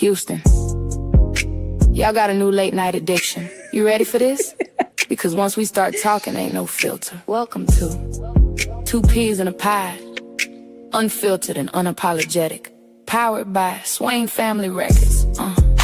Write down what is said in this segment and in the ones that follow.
Houston, y'all got a new late night addiction. You ready for this? Because once we start talking, ain't no filter. Welcome to Two Peas in a Pie. Unfiltered and unapologetic. Powered by Swain Family Records.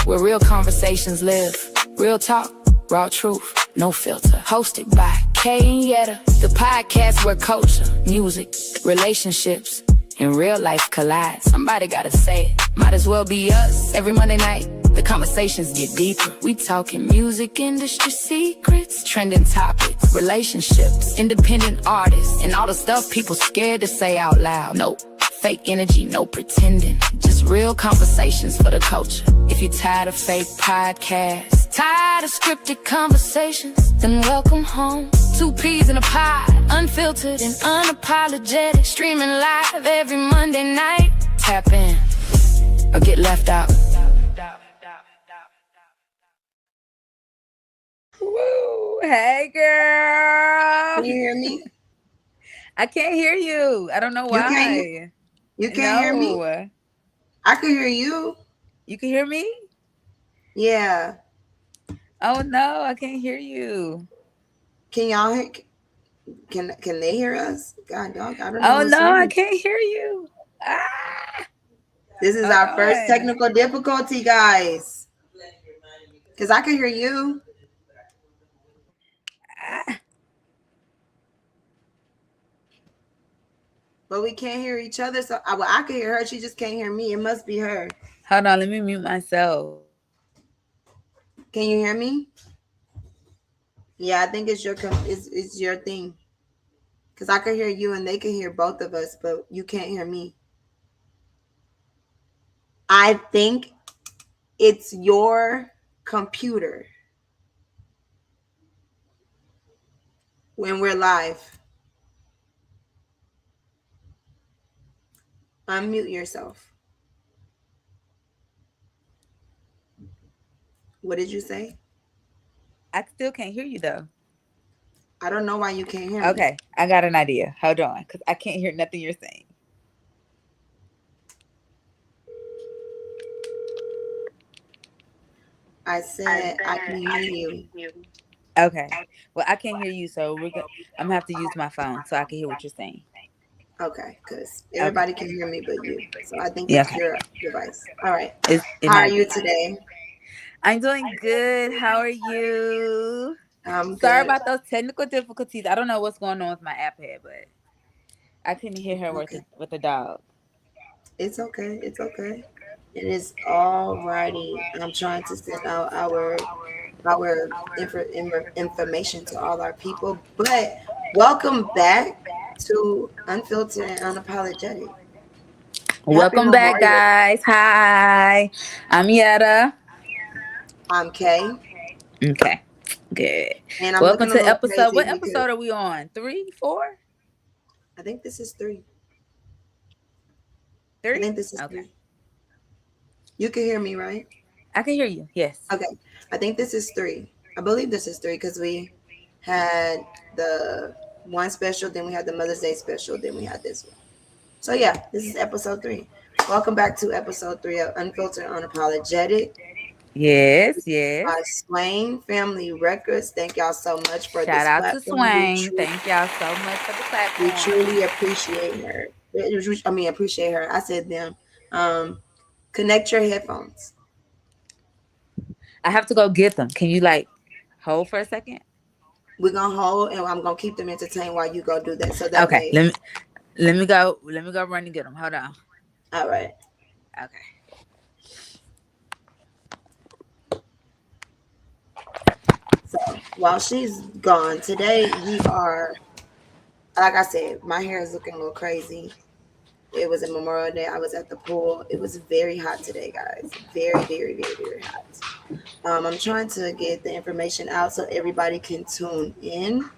Where real conversations live. Real talk, raw truth, no filter. Hosted by Kay Yetta. The podcast where culture, music, relationships, and real life collide. Somebody gotta say it. Might as well be us. Every Monday night, the conversations get deeper. We talking music industry secrets, trending topics, relationships, independent artists, and all the stuff people scared to say out loud. No fake energy, no pretending. Just real conversations for the culture. If you're tired of fake podcasts, tired of scripted conversations, then welcome home. Two Peas in a Pie, unfiltered and unapologetic. Streaming live every Monday night. Tap in or get left out. Woo! Hey, girl. Can you hear me? I can't hear you. I don't know why. You can't hear me? I can hear you. You can hear me? Yeah. Oh, no, I can't hear you. Can y'all hear? Can they hear us? God, dog, I don't know. Oh, no, I can't hear you. This is our first technical difficulty, guys. Because I can hear you. But we can't hear each other. So I can hear her. She just can't hear me. It must be her. Hold on. Let me mute myself. Can you hear me? Yeah, I think it's your thing. Because I can hear you and they can hear both of us, but you can't hear me. I think it's your computer when we're live. Unmute yourself. What did you say? I still can't hear you, though. I don't know why you can't hear me. Okay, I got an idea. Hold on, because I can't hear nothing you're saying. I said I can hear you. Okay. Well, I can't hear you, so I'm going to have to use my phone so I can hear what you're saying. Okay, because everybody can hear me but you. So I think it's your device. All right. How are you today? I'm doing good. How are you? I'm good. Sorry about those technical difficulties. I don't know what's going on with my iPad, but I couldn't hear her with the dog. It's okay. It's okay. It is all righty. I'm trying to send out our information to all our people. But welcome back to Unfiltered and Unapologetic. Welcome back, guys. Hi. I'm Yetta. I'm Kay. Okay. Good. And I'm welcome to episode. What episode are we on? 3, 4? I think this is 3. 3? I think this is 3. You can hear me, right? I can hear you. Yes. Okay. I think this is 3. I believe this is 3 because we had the one special, then we had the Mother's Day special, then we had this one. So yeah, this is episode 3. Welcome back to episode 3 of Unfiltered Unapologetic. Yes. By Swain Family Records. Thank y'all so much for this platform. Shout out to Swain. Thank y'all so much for the platform. We truly appreciate her. Appreciate her. I said them. Connect your headphones. I have to go get them. Can you hold for a second? We're gonna hold and I'm gonna keep them entertained while you go do that. So that okay. way. Let me go run and get them. Hold on. All right. Okay. So while she's gone, today we are, like I said, my hair is looking a little crazy. It was a Memorial Day. I was at the pool. It was very hot today, guys. Very, very, very, very hot. I'm trying to get the information out so everybody can tune in.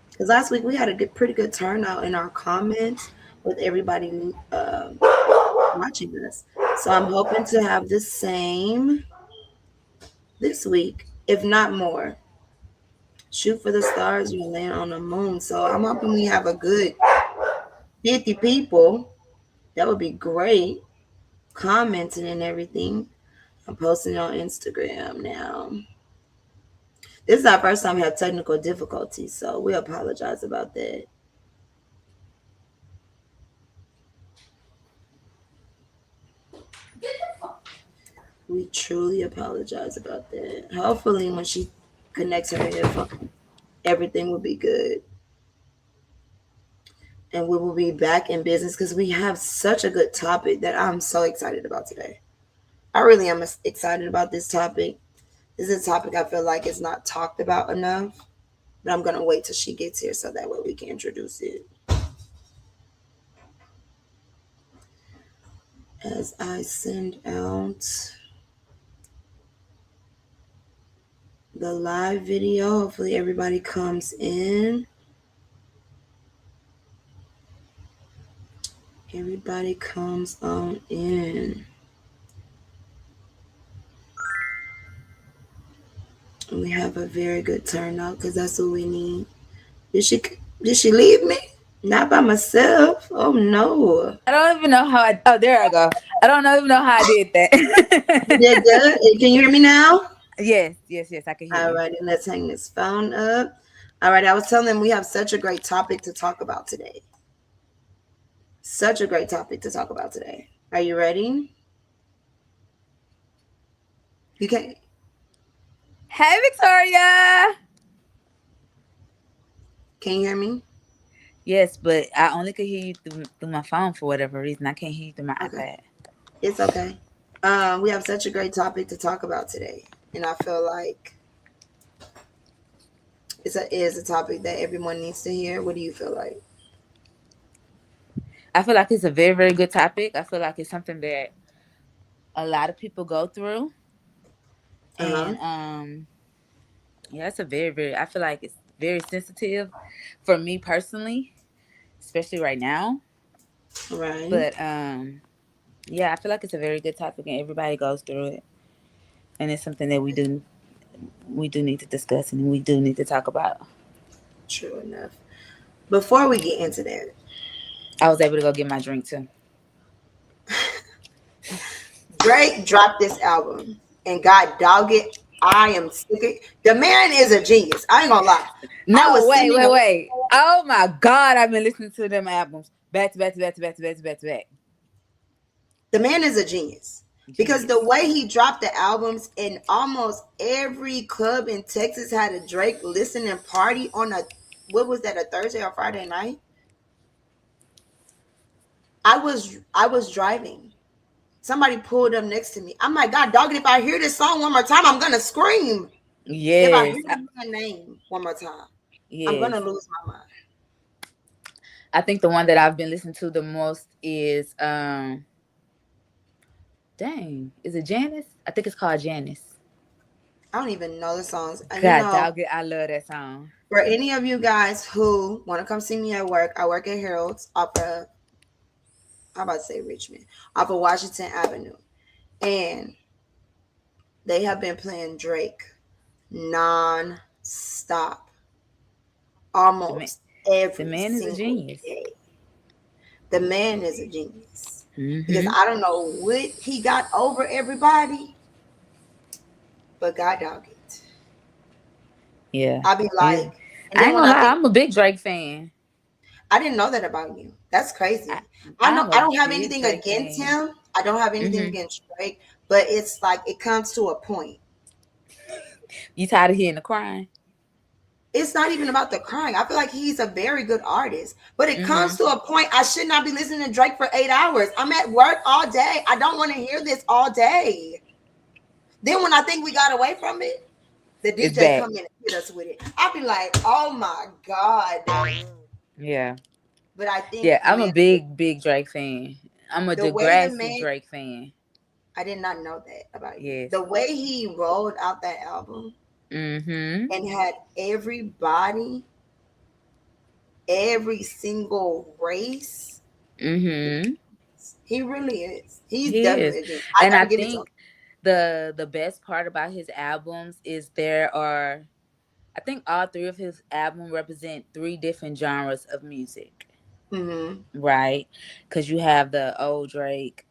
Because last week we had a pretty good turnout in our comments with everybody watching us. So I'm hoping to have the same this week, if not more. Shoot for the stars, you land on the moon. So I'm hoping we have a good 50 people. That would be great. Commenting and everything. I'm posting on Instagram now. This is our first time we have technical difficulties, so we apologize about that. We truly apologize about that. Hopefully, when she connects her headphone, everything will be good. And we will be back in business because we have such a good topic that I'm so excited about today. I really am excited about this topic. This is a topic I feel like is not talked about enough, but I'm going to wait till she gets here so that way we can introduce it. As I send out the live video, hopefully everybody comes in. Everybody comes on in. We have a very good turnout because that's what we need. Did she leave me? Not by myself. Oh no. I don't even know how I. Oh, there I go. I don't even know how I did that. You did good. Can you hear me now? Yes, I can hear All you. right, and let's hang this phone up. All right, I was telling them we have such a great topic to talk about today. Such a great topic to talk about today. Are you ready? You can. Hey, Victoria. Can you hear me? Yes, but I only could hear you through my phone for whatever reason. I can't hear you through my iPad. It's okay. We have such a great topic to talk about today, and I feel like it is a topic that everyone needs to hear. What do you feel like? I feel like it's a very, very good topic. I feel like it's something that a lot of people go through, and yeah, it's a very, very. I feel like it's very sensitive for me personally, especially right now. Right. But yeah, I feel like it's a very good topic, and everybody goes through it, and it's something that we do need to discuss, and we do need to talk about. True enough. Before we get into that, I was able to go get my drink too. Drake dropped this album, and God dog it, I am sick of it. The man is a genius. I ain't gonna lie. No, wait. Oh my God, I've been listening to them albums back to back to back to back to back to back to back. The man is a genius. Because the way he dropped the albums, in almost every club in Texas had a Drake listening party on a Thursday or Friday night? I was driving. Somebody pulled up next to me. I'm like, God dog it, if I hear this song one more time, I'm gonna scream. Yes. If I hear my name one more time, I'm gonna lose my mind. I think the one that I've been listening to the most is is it Janice? I think it's called Janice. I don't even know the songs. God dog it, I love that song. For any of you guys who want to come see me at work, I work at Harold's off of, I'm about to say Richmond, off of Washington Avenue. And they have been playing Drake non-stop. Almost every the man is a genius. Day. The man is a genius. Mm-hmm. Because I don't know what he got over everybody, but God dog it. Yeah. I'll be like, I ain't gonna lie, I'm a big Drake fan. I didn't know that about you. That's crazy. I don't have anything against him. I don't have anything against Drake, but it's like it comes to a point. You tired of hearing the crying? It's not even about the crying. I feel like he's a very good artist, but it comes to a point I should not be listening to Drake for 8 hours. I'm at work all day. I don't want to hear this all day. Then when I think we got away from it, the DJ come in and hit us with it. I'll be like, oh my God. Yeah. But I think I'm a big Drake fan. I'm a Degrassi Drake fan. I did not know that about you. Yes. The way he rolled out that album and had everybody, every single race. He really is. He's definitely. And I think the best part about his albums is I think all three of his albums represent 3 different genres of music. Right? Because you have the old Drake,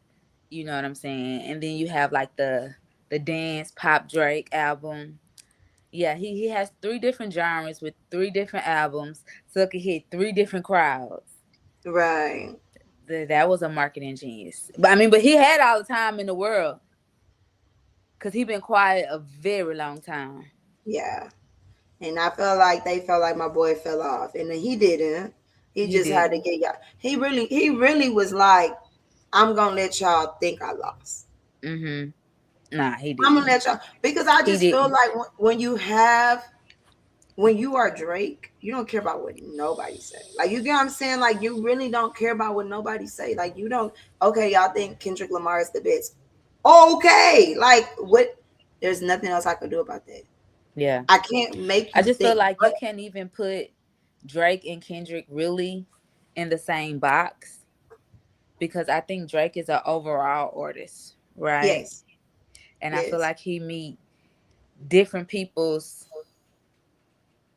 you know what I'm saying? And then you have like the the dance pop Drake album. Yeah, he has 3 different genres with 3 different albums, so it could hit 3 different crowds. Right. That was a marketing genius. But I mean, but he had all the time in the world because he been quiet a very long time. Yeah. And I felt like they felt like my boy fell off, and then he didn't. He He just had to didn't. get y'all. He really was like, I'm gonna let y'all think I lost. Mm-hmm. Nah, he I'm gonna didn't. let y'all, because I He just feel didn't. like when you are Drake, you don't care about what nobody say. Like, you get what I'm saying? Like, you really don't care about what nobody say. Like, you don't. Okay, y'all think Kendrick Lamar is the best. Okay, like, what? There's nothing else I could do about that. Yeah. I can't make I you just feel think. like But you can't even put Drake and Kendrick really in the same box because I think Drake is an overall artist, right? yes, And I feel yes, like he meet different people's,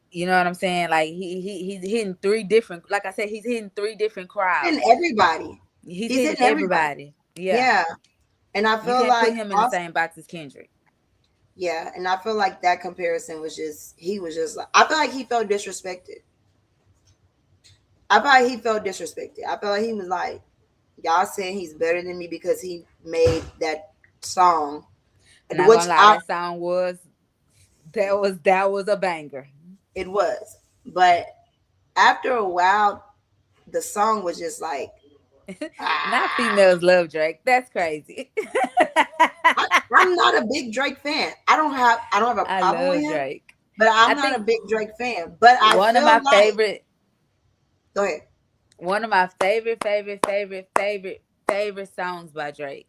you know what I'm saying? Like he's hitting 3 different, like I said, he's hitting 3 different and crowds. everybody. He's He's hitting in everybody. everybody. Yeah. Yeah, and I You feel can't put like him in the also, same box as Kendrick. yeah, and I feel like that comparison was just, he was just like, I feel like he felt disrespected. I feel like he felt disrespected. I feel like he was like, y'all saying he's better than me because he made that song, Not which gonna lie, that song was a banger. it was, but after a while, the song was just like, Not ah. females love Drake. That's crazy. I'm not a big Drake fan. I don't have a I problem with love him, Drake. but I'm I not a think big Drake fan. But I one of feel my like, favorite, go ahead. one of my favorite songs by Drake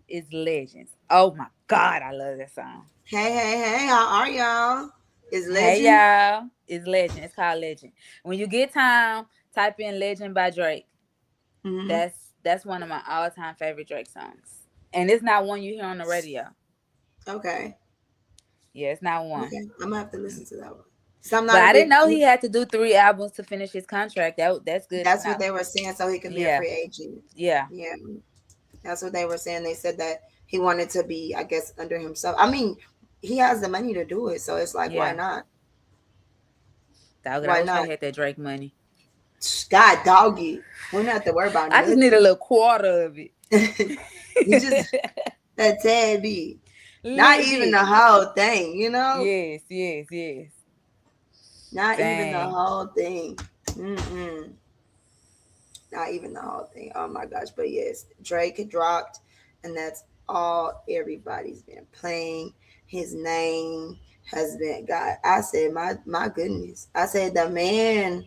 is Legends. Oh my God, I love that song. Hey, hey, hey, how are y'all? Is Hey Legend? y'all, it's Legend. It's called Legend. When you get time, type in Legend by Drake. Mm-hmm. That's one of my all time favorite Drake songs, and it's not one you hear on the radio. Okay. Yeah, it's not one. Okay. I'm gonna have to listen to that one. So I'm But not a I didn't big. know he had to do 3 albums to finish his contract. That's good to That's what know. they were saying, so he could be a Yeah, free agent. yeah, Yeah, that's what they were saying. They said that he wanted to be, I guess, under himself. I mean, he has the money to do it, so it's like, why yeah. not? Dog, I Why wish I not? had that Drake money. God, doggy, we don't have to worry about I just need a nothing. little quarter of it. You just a tad bit, not Little even the bit. whole thing. Yes, yes, yes. Not even the Dang. whole thing. Mm-mm. Not even the whole thing. Oh my gosh! But yes, Drake dropped, and that's all everybody's been playing. His name has been God. I said, my goodness. I said, the man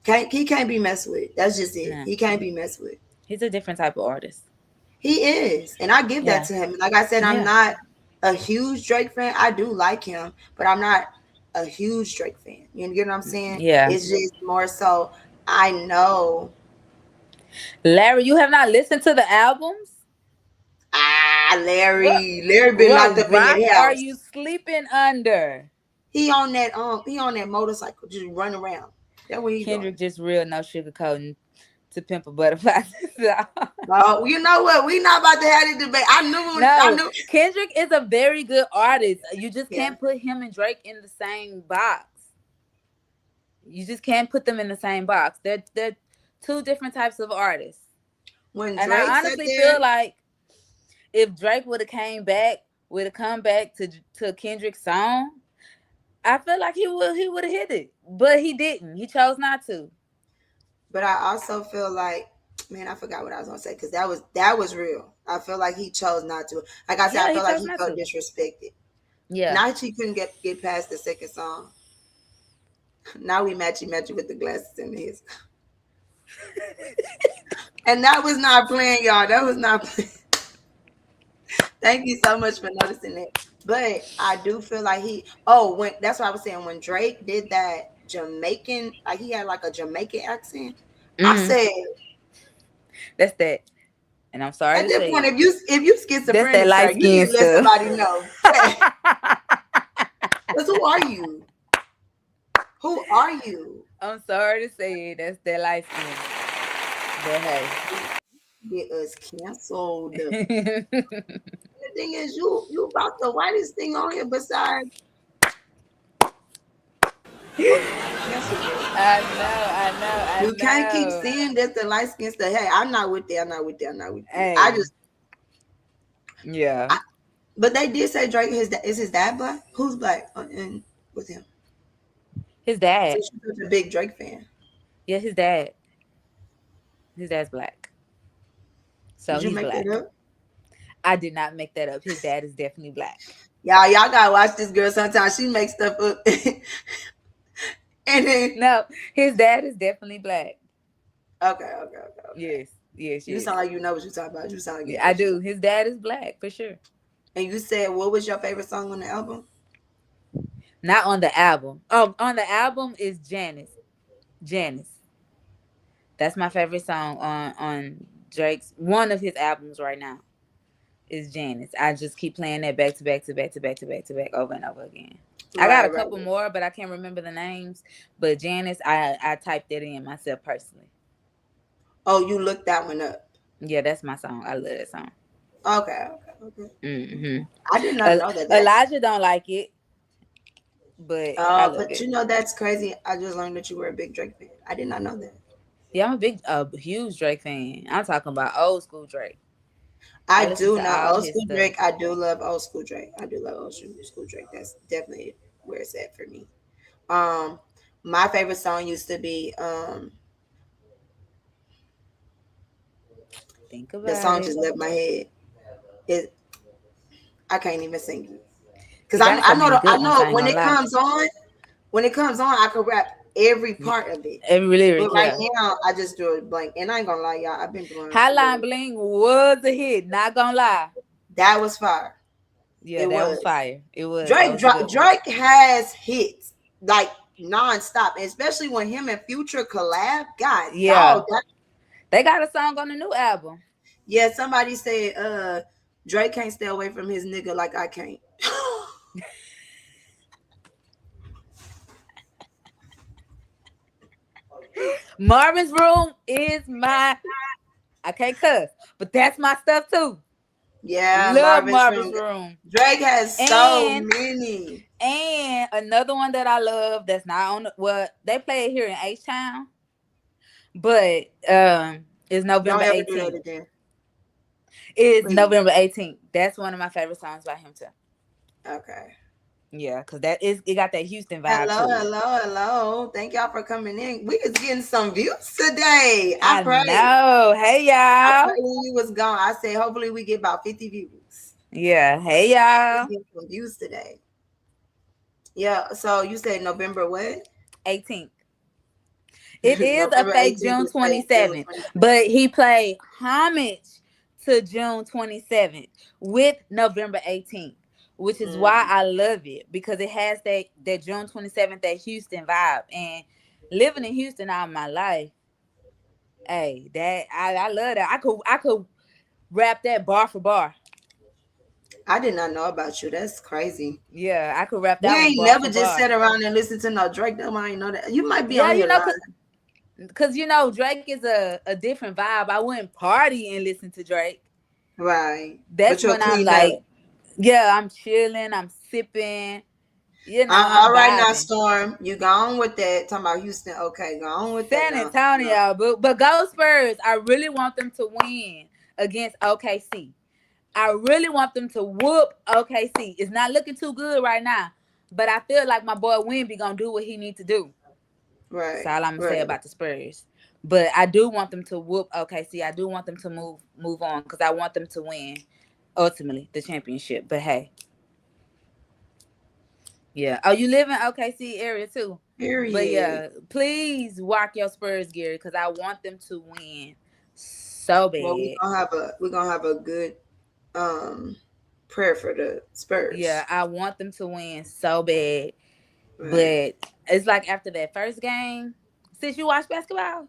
can't be messed with. That's just it. Nah. He can't be messed with. He's a different type of artist. He is, and I give that Yeah. to him. Like I said, I'm Yeah. not a huge Drake fan. I do like him, but I'm not a huge Drake fan. You get what I'm saying? Yeah. It's just more so, I know. Larry, you have not listened to the albums? Larry. What Larry been locked what up in rock that are you house. sleeping under? He on that motorcycle just running around. That's what he doing. Kendrick just real no sugarcoating to pimp a butterfly. You know what? We not about to have this debate. I knew. I No, knew. Kendrick is a very good artist. You just Yeah. can't put him and Drake in the same box. You just can't put them in the same box. They're 2 different types of artists. When And Drake I sat honestly there, feel like if Drake would have came back, would have come back to Kendrick's song, I feel like he would have hit it. But he didn't. He chose not to. but I also feel like, man, I forgot what I was gonna say, because that was real. I feel like he chose not to. Like I said, Yeah, I he feel like chose he not felt to. disrespected. Yeah. Now he couldn't get past the second song. Now we matchy with the glasses in his. And that was not playing, y'all. That was not playing. Thank you so much for noticing that. But I do feel like when that's what I was saying, when Drake did that Jamaican, like he had like a Jamaican accent. I Mm-hmm. said, That's that. And I'm sorry at to this say point, it. if you That's that schizophrenic, sir, light you need skin to let stuff. somebody know. Because who are you? Who are you? I'm sorry to say it. That's that light skin. But Get us canceled. hey. thing is, you about the whitest thing on here besides. Yes, you do. I know. You can't keep seeing that the light skin stuff. Hey, I'm not with that. Hey. I just. Yeah. But they did say Drake is his dad black? Who's black in with him? His dad. Since you're such a big Drake fan. Yeah, his dad. His dad's black. So Did you he's make black. that up? I did not make that up. His dad is definitely black. Y'all gotta watch this girl sometimes. She makes stuff up. And then no, his dad is definitely black. Okay. Yes. You sound like you know what you're talking about. You sound like I do. His dad is black for sure. And you said, what was your favorite song on the album? Not on the album. Oh, on the album is Janice. That's my favorite song on Drake's one of his albums right now. Is Janice. I just keep playing that back to back over and over again. I got a couple more, but I can't remember the names. But Janice, I typed that in myself personally. Oh, you looked that one up? Yeah, that's my song. I love that song. Okay. Mm-hmm. I did not know that. Elijah don't like it, but I love it. You know that's crazy. I just learned that you were a big Drake fan. I did not know that. Yeah, I'm a huge Drake fan. I'm talking about old school Drake. I do know old school Drake. I do love old school Drake. That's definitely where it's at for me. My favorite song used to be think about the song it. just left my head. I can't even sing it because I know when it comes on, I can rap every part of it. Every lyric. But right now, I just drew a blank. And I ain't gonna lie, y'all. I've been doing Hotline Bling was a hit. Not gonna lie. That was fire. Yeah, that was fire. It was. Drake has hits like nonstop, especially when him and Future collab. God, yeah. They got a song on the new album. Yeah, somebody said Drake can't stay away from his nigga like I can't. Marvin's Room is my, I can't cuss, but that's my stuff too. Yeah, love Marvin's Room. Drake has so many. And another one that I love that's not on they play it here in H-Town, but it's November 18th. It's November 18th. That's one of my favorite songs by him too. Okay. Yeah, because it got that Houston vibe. Hello. Thank y'all for coming in. We was getting some views today. I know. Hey y'all. I prayed when you was gone. I said hopefully we get about 50 views. Yeah. Hey y'all. We get some views today. Yeah. So you said November what? 18th. It is a fake June 27th, but he played homage to June 27th with November 18th. Which is why I love it, because it has that June 27th, that Houston vibe. And living in Houston all my life, hey, that I love that. I could rap that bar for bar. I did not know about you. That's crazy. Yeah, I could rap that. We ain't never just sat around and listen to no Drake. No, I ain't know that. You might be on here because Drake is a different vibe. I wouldn't party and listen to Drake. Right. That's when I'm like. Yeah, I'm chilling. I'm sipping. All right now, Storm. You go on with that. Talking about Houston. Okay, go on with San Antonio. But go Spurs. I really want them to win against OKC. I really want them to whoop OKC. It's not looking too good right now. But I feel like my boy Wemby gonna do what he needs to do. Right. That's all I'm gonna say about the Spurs. But I do want them to whoop OKC. I do want them to move on because I want them to win. Ultimately, the championship. But hey. Yeah. Oh, you live in OKC area too. Period. But yeah, please walk your Spurs, Gary, because I want them to win so bad. Well, we're gonna have a good prayer for the Spurs. Yeah, I want them to win so bad. Right. But it's like after that first game, since you watch basketball.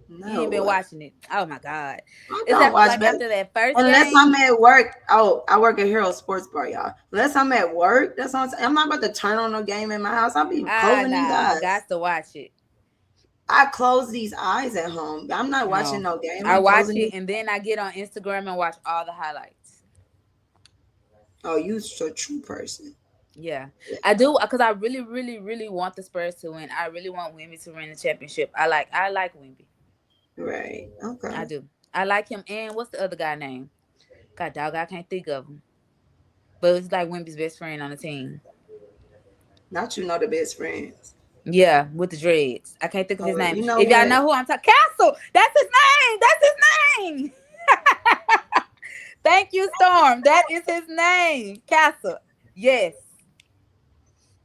No, you ain't been watching it. Oh my God! After that first unless game, I'm at work. Oh, I work at Hero Sports Bar, y'all. Unless I'm at work, that's what I'm saying. I'm not about to turn on a game in my house. I'll be closing these eyes. I got to watch it. I close these eyes at home. I'm not watching no game. I watch it and then I get on Instagram and watch all the highlights. Oh, you a true person. Yeah, Yeah. I do, because I really, really, really want the Spurs to win. I really want Wemby to win the championship. I like Wemby. Right. I Okay. do. I like him. And what's the other guy name? God dog, I can't think of him. But it's like Wemby's best friend on the team. Not you know the best friends. Yeah, with the dreads. I can't think of his Oh, name. you know If y'all what? know who I'm talking, Castle. That's his name. That's his name. Thank you, Storm. That is his name. Castle. Yes.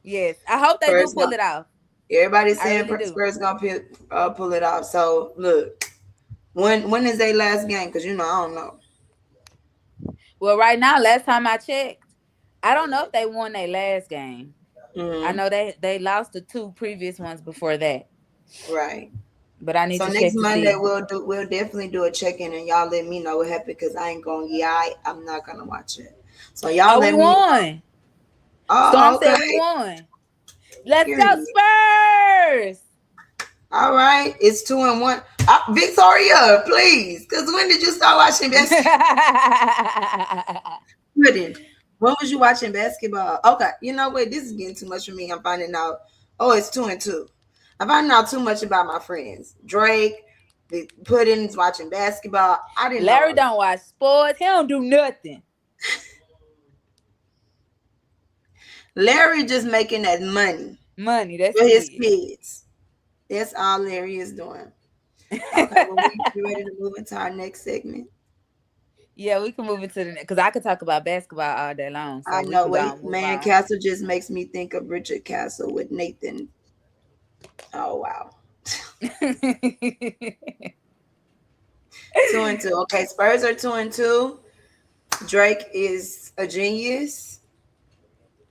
Yes. I hope they do Spurs pull gonna. it off. Everybody's I saying really do. Spurs gonna pull it off. So look, when is their last game? Because you know I don't know. Well, right now, last time I checked, I don't know if they won their last game. I Mm-hmm. know they lost the two previous ones before that, Right. but I need So to next check to Monday see. we'll definitely do a check in and y'all let me know what happened because I ain't going. Yeah, I'm not gonna watch it. So y'all Oh, we let me know. won. Storm Oh, said okay. we won. Let's go, Period. Spurs! All right. It's 2-1. Victoria, please. Because when did you start watching basketball? When was you watching basketball? Okay. You know what? This is getting too much for me. I'm finding out. Oh, it's 2-2. I'm finding out too much about my friends. Drake, the Pudding's watching basketball. I didn't know Larry all that. don't watch sports. He don't do nothing. Larry just making that money Money, that's for his it. kids. That's all Larry is doing. Okay, well, we ready to move into our next segment. Yeah, we can move into the next, because I could talk about basketball all day long. I So we know can what go and move man on. Castle just makes me think of Richard Castle with Nathan. Oh wow. 2-2. Okay, Spurs are 2-2. Drake is a genius.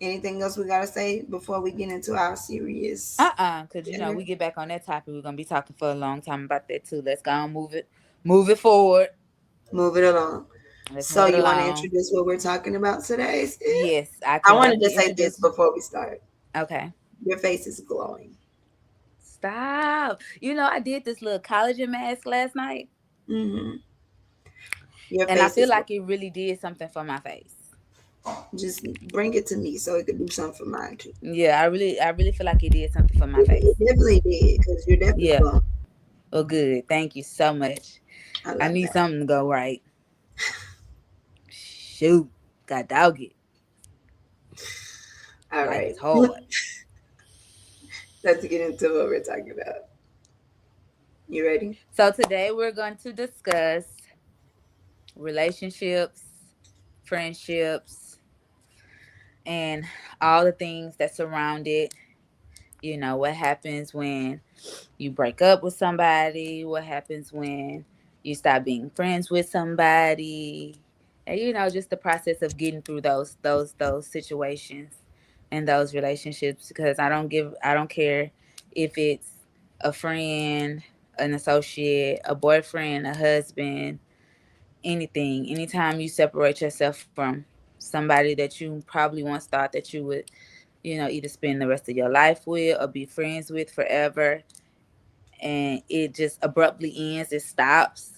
Anything else we gotta say before we get into our serious Because dinner? we get back on that topic. We're gonna be talking for a long time about that too. Let's go and move it forward. Move it along. Let's So move it you want to along. introduce what we're talking about today? Sis? Yes, I I can wanted to definitely say this introduce. before we start. Okay. Your face is glowing. Stop. I did this little collagen mask last night, Hmm. Your and I face feel is like it really did something for my face. just bring it to me so it could do something for mine too. Yeah, I really feel like it did something for my face. It definitely did because you're definitely Yeah. glowing. Well, good. Thank you so much. I I love need that. something to go right. Shoot. Got dog it. All Life right. is hard. Let's get into what we're talking about. You ready? So today we're going to discuss relationships, friendships, and all the things that surround it. What happens when you break up with somebody, what happens when you stop being friends with somebody, and just the process of getting through those situations and those relationships, because I don't care if it's a friend, an associate, a boyfriend, a husband, anytime you separate yourself from somebody that you probably once thought that you would either spend the rest of your life with or be friends with forever, and it just abruptly ends, it stops,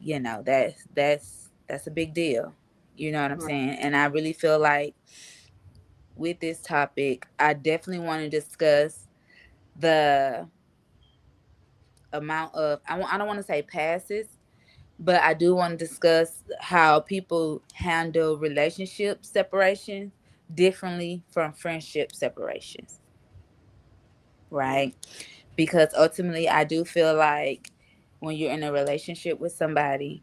that's a big deal. You know what I'm Right. saying? And I really feel like with this topic, I definitely want to discuss the amount of, I don't want to say passes, but I do want to discuss how people handle relationship separations differently from friendship separations, Right. right? Because ultimately, I do feel like when you're in a relationship with somebody,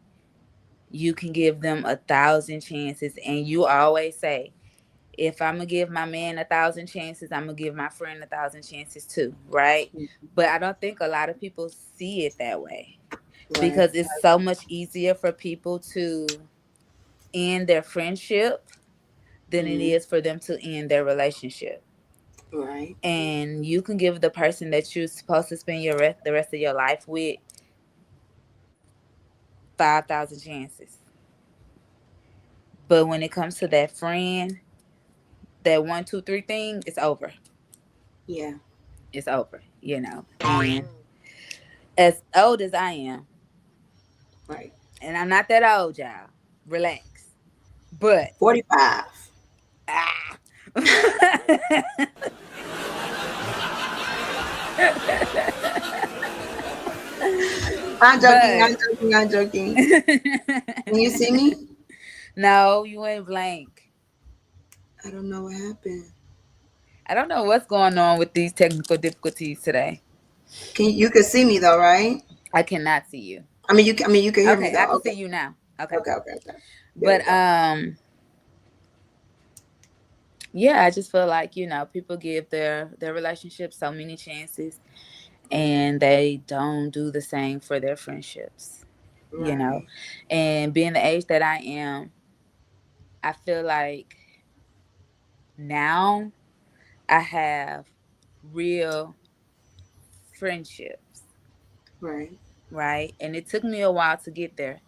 you can give them 1,000 chances. And you always say, if I'm going to give my man 1,000 chances, I'm going to give my friend 1,000 chances too, right? But I don't think a lot of people see it that way, Right. because it's so much easier for people to end their friendship than it Mm-hmm. is for them to end their relationship. Right. And you can give the person that you're supposed to spend the rest of your life with 5,000 chances. But when it comes to that friend, that one, two, three thing, it's over. Yeah. It's over. And as old as I am, Right. and I'm not that old, y'all. Relax. But 45. I'm joking. But I'm joking. I'm joking. Can you see me? no, you ain't blank. I don't know what happened. I don't know what's going on with these technical difficulties today. You can see me though, right? I cannot see you. I mean you can hear me Okay, I though. can Okay. see you now. Okay. Okay. There we But go. yeah, I just feel like, people give their relationships so many chances and they don't do the same for their friendships, you know. Right. And being the age that I am, I feel like now I have real friendships, Right. right? And it took me a while to get there.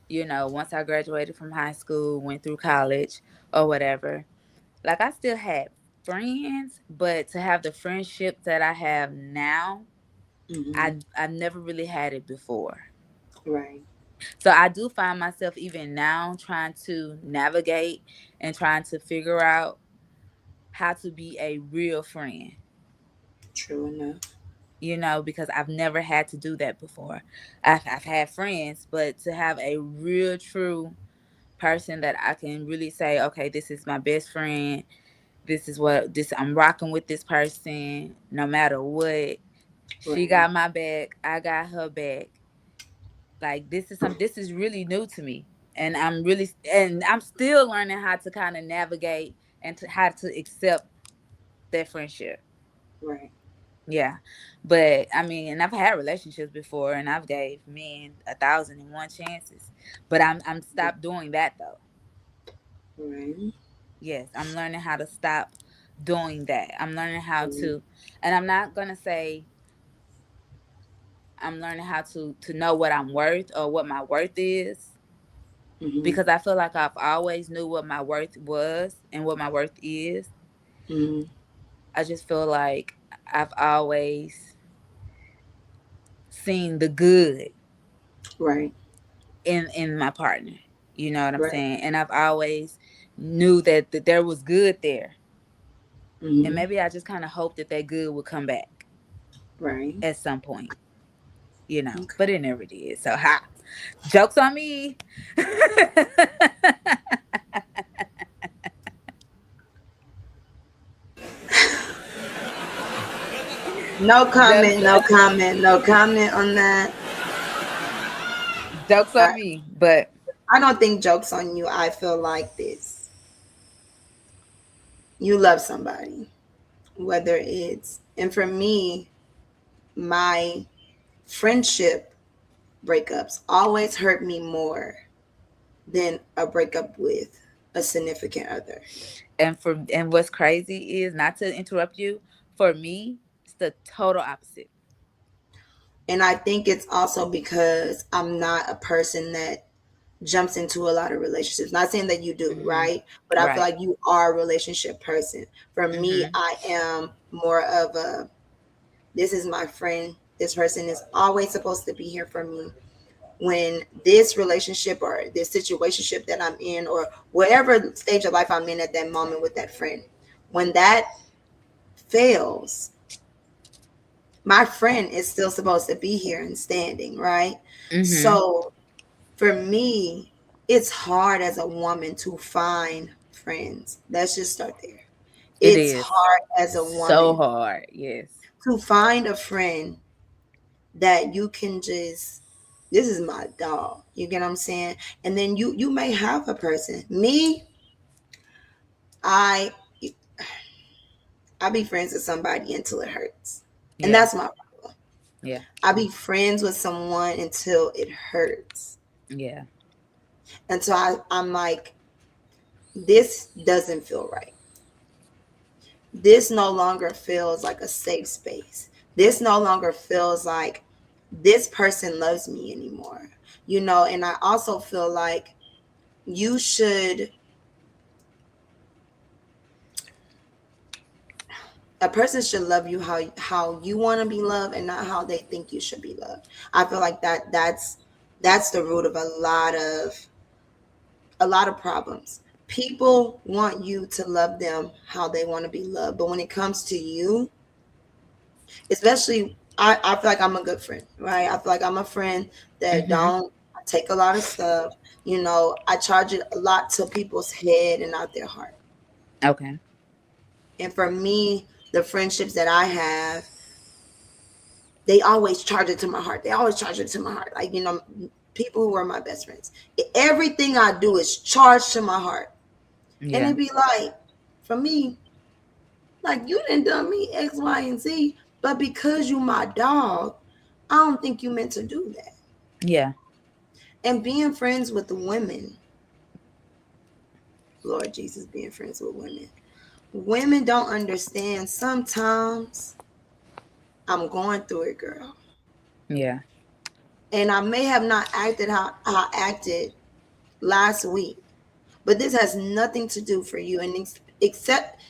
Once I graduated from high school, went through college or whatever, like I still had friends, but to have the friendships that I have now, Mm-hmm. I've never really had it before. Right. So I do find myself even now trying to navigate and trying to figure out how to be a real friend, True enough. because I've never had to do that before. I've had friends, but to have a real, true person that I can really say, okay, this is my best friend. This is what this I'm rocking with this person no matter what. She Right. got my back, I got her back. Like this is really new to me. And I'm still learning how to kind of navigate and how to accept that friendship. Right. Yeah. But I mean, and I've had relationships before and I've gave men 1,001 chances. But I'm stopped doing that though. Right. Yes, I'm learning how to stop doing that. I'm learning how Mm-hmm. to, and I'm not gonna say I'm learning how to know what I'm worth or what my worth is, Mm-hmm. because I feel like I've always knew what my worth was and what my worth is. Mm-hmm. I just feel like I've always seen the good Right. in my partner. You know what I'm Right. saying? And I've always knew that there was good there. And Mm-hmm. maybe I just kind of hoped that good would come back Right. at some point. Okay. But it never did. So ha, joke's on me. No Jokes, comment. No comment. No comment on that. jokes I on me. But I don't think jokes on you. I feel like this. You love somebody, whether it's and for me, my friendship breakups always hurt me more than a breakup with a significant other. and what's crazy is, not to interrupt you, for me, it's the total opposite. And I think it's also because I'm not a person that jumps into a lot of relationships. Not saying that you do, Hmm. right? But I feel Right. like you are a relationship person. For me, Hmm. I am more of a this is my friend. This person is always supposed to be here for me. When this relationship or this situationship that I'm in, or whatever stage of life I'm in at that moment with that friend, when that fails, my friend is still supposed to be here and standing, right? Hmm. So for me, it's hard as a woman to find friends. Let's just start there. It It's is hard as a so woman hard. Yes. to find a friend that you can just this is my dog. You get what I'm saying? And then you may have a person. Me, I I be friends with somebody until it hurts. And Yeah. that's my problem. Yeah. I be friends with someone until it hurts. Yeah. And so I'm like, this doesn't feel right. This no longer feels like a safe space. This no longer feels like this person loves me anymore. And I also feel like you should a person should love you how you want to be loved and not how they think you should be loved. I feel like that's the root of a lot of problems. people want you to love them how they want to be loved. But when it comes to you, especially, I feel like I'm a good friend, right? I feel like I'm a friend that don't take a lot of stuff. You know, I charge it a lot to people's head and not their heart. Okay. And for me, the friendships that I have, they always charge it to my heart. They always charge it to my heart. Like, you know, people who are my best friends. Everything I do is charged to my heart. Yeah. And it'd be like, for me, like, you done done me X, Y, and Z, but because you my dog, I don't think you meant to do that. Yeah. And being friends with the women, Lord Jesus, being friends with women. Women don't understand. Sometimes I'm going through it, girl. Yeah. And I may have not acted how I acted last week, but this has nothing to do for you. And except,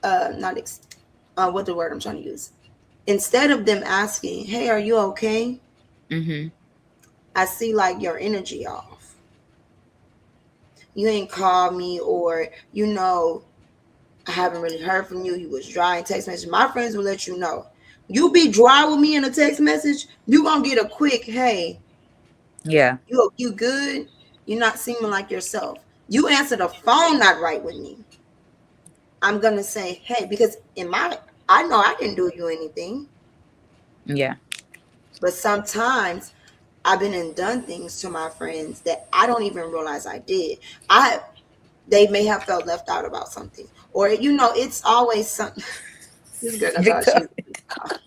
what the word I'm trying to use? Instead of them asking, hey, are you okay? I see like your energy off. You ain't called me, or, you know, I haven't really heard from you. You was dry in text message. My friends will let you know. You be dry with me in a text message, you gonna get a quick, hey, yeah, you good? You're not seeming like yourself. You answer the phone not right with me, I'm gonna say, hey, because I know I didn't do you anything. Yeah. But sometimes I've been and done things to my friends that I don't even realize I did. They may have felt left out about something, or, you know, it's always something. This girl done thought Victor.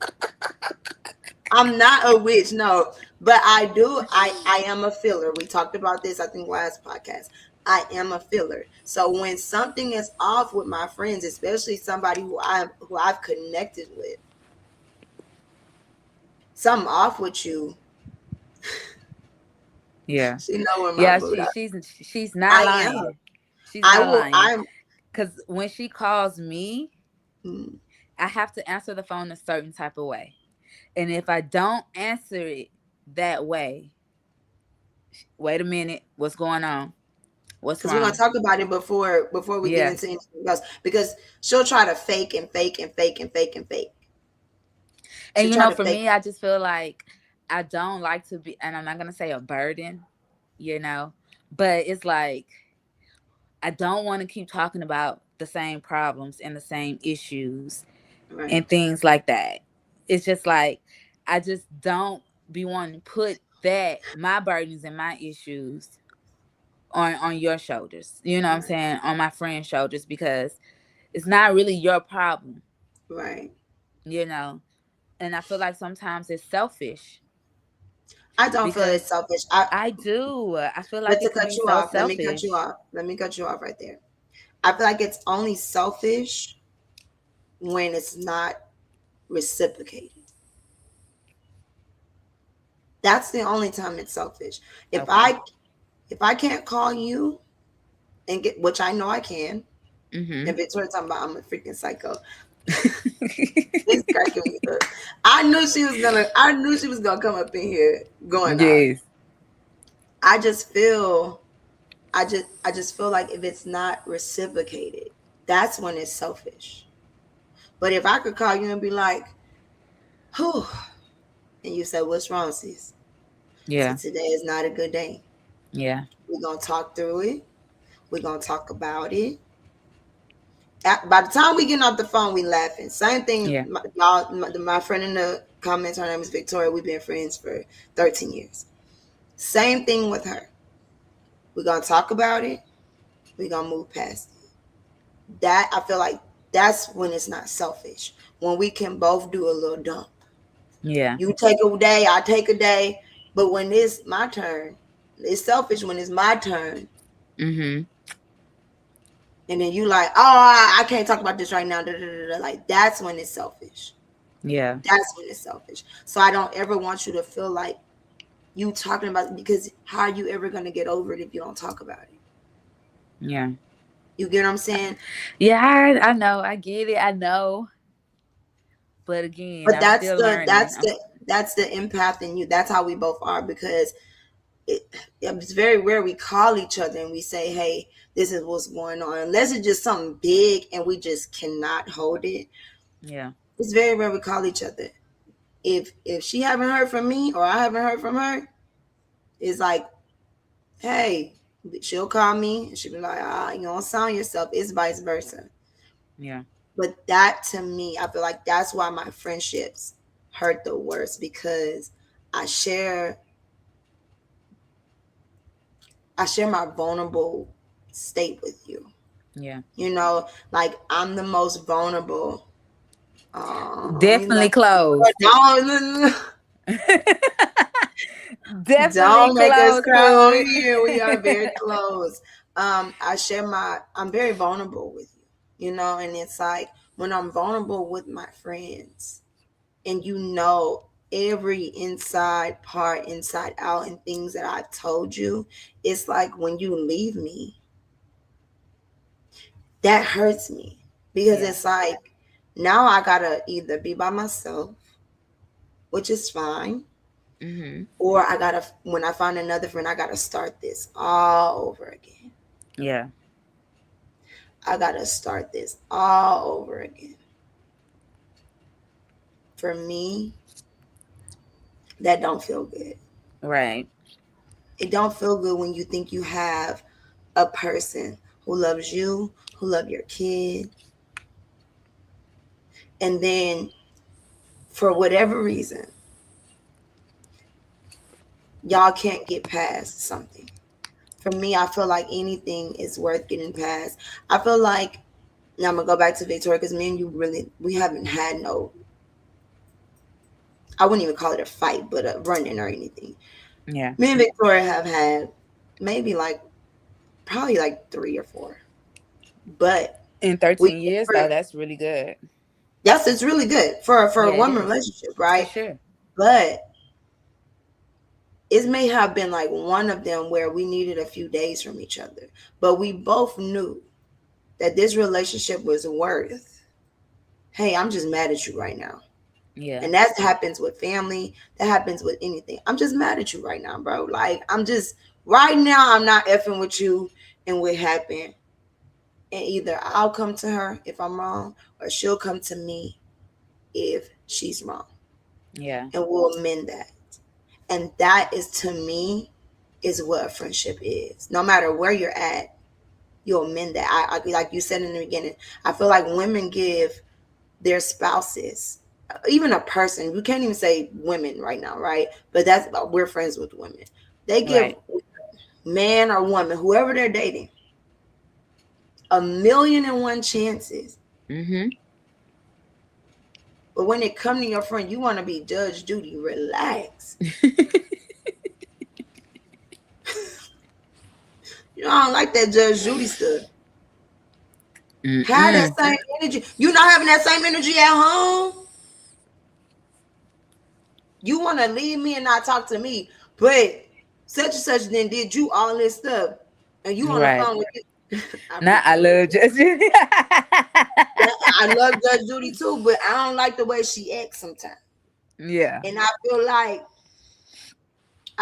I'm not a witch, no, but I am a filler. We talked about this, I think, last podcast. I am a filler. So when something is off with my friends, especially somebody who I've connected with, something off with you. Yeah. She know where my Yeah, mood. she's not I lying. am. She's I not will. lying. Because when she calls me, Mm. I have to answer the phone a certain type of way. And if I don't answer it that way, wait a minute, what's going on? What's Because we're gonna wrong? talk about it before we get Yeah. into anything else. Because she'll try to fake and fake and fake and fake and fake. And She'll try to for fake. me, I just feel like I don't like to be, and I'm not gonna say a burden, but it's like I don't want to keep talking about the same problems and the same issues and things like that. It's just like I just don't be wanting to put my burdens and my issues on your shoulders. You know what I'm saying? On my friend's shoulders, because it's not really your problem. Right. And I feel like sometimes it's selfish. I don't feel it's selfish. I do. I feel like But to it could cut be you so off, let me cut you selfish. off. Let me cut you off right there. I feel like it's only selfish when it's not reciprocated. That's the only time it's selfish. If I can't call you and get, which I know I can, and Victoria talking about I'm a freaking psycho. It's cracking me up. I knew she was gonna come up in here going off. Yes. I just feel like if it's not reciprocated, that's when it's selfish. But if I could call you and be like, whew, and you said, what's wrong, sis? Yeah. So today is not a good day. Yeah. We're going to talk through it. We're going to talk about it. By the time we get off the phone, we laughing. Same thing, Yeah. my friend in the comments, her name is Victoria. We've been friends for 13 years. Same thing with her. We're going to talk about it. We're going to move past it. That, I feel like that's when it's not selfish. When we can both do a little dump. Yeah. You take a day, I take a day. But when it's my turn, it's selfish when it's my turn. Mm-hmm. And then you like, oh, I can't talk about this right now. Like, that's when it's selfish. Yeah. That's when it's selfish. So I don't ever want you to feel like you talking about it, because how are you ever going to get over it if you don't talk about it? Yeah. You get what I'm saying? Yeah, I know. I get it. I know. But again, But I'm still learning. that's the empath in you. That's how we both are, because it's very rare we call each other and we say, hey, this is what's going on. Unless it's just something big and we just cannot hold it. Yeah. It's very rare we call each other. If she haven't heard from me or I haven't heard from her, it's like, hey, she'll call me and she'll be like, you don't sound yourself. It's vice versa. Yeah. But that, to me, I feel like that's why my friendships hurt the worst, because I share my vulnerable state with you. Yeah. You know, like I'm the most vulnerable. Definitely close. Definitely Don't make us close, cry on here. We are very close. I'm very vulnerable with you, and it's like when I'm vulnerable with my friends and every inside part, inside out, and things that I've told you, it's like when you leave me, that hurts me, because it's like now I gotta either be by myself, which is fine, or when I find another friend, I gotta start this all over again. Yeah. I gotta start this all over again. For me, that don't feel good. Right. It don't feel good when you think you have a person who loves you, who love your kid, and then for whatever reason, y'all can't get past something. For me, I feel like anything is worth getting past. I feel like, now I'm gonna go back to Victoria, because me and you we haven't had no, I wouldn't even call it a fight, but a run-in or anything. Yeah. Me and Victoria have had maybe probably 3 or 4, but in 13 years though, that's really good. Yes, it's really good for a woman relationship, right? For sure. But it may have been one of them where we needed a few days from each other, but we both knew that this relationship was worth, hey, I'm just mad at you right now. Yeah. And that happens with family. That happens with anything. I'm just mad at you right now, bro. Right now, I'm not effing with you and what happened. And either I'll come to her if I'm wrong, or she'll come to me if she's wrong. Yeah. And we'll amend that. And that is, to me, is what a friendship is. No matter where you're at, you'll amend that. I like you said in the beginning, I feel like women give their spouses, even a person, we can't even say women right now, right? But we're friends with women. They give man or woman, whoever they're dating, 1,000,001 chances. But when it comes to your friend, you want to be Judge Judy. Relax. I don't like that Judge Judy stuff. Have that same energy. You not having that same energy at home? You want to leave me and not talk to me, but such and such then did you all this stuff, and you on the phone with you. I love Judge Judy. I love Judge Judy too, but I don't like the way she acts sometimes. Yeah. And I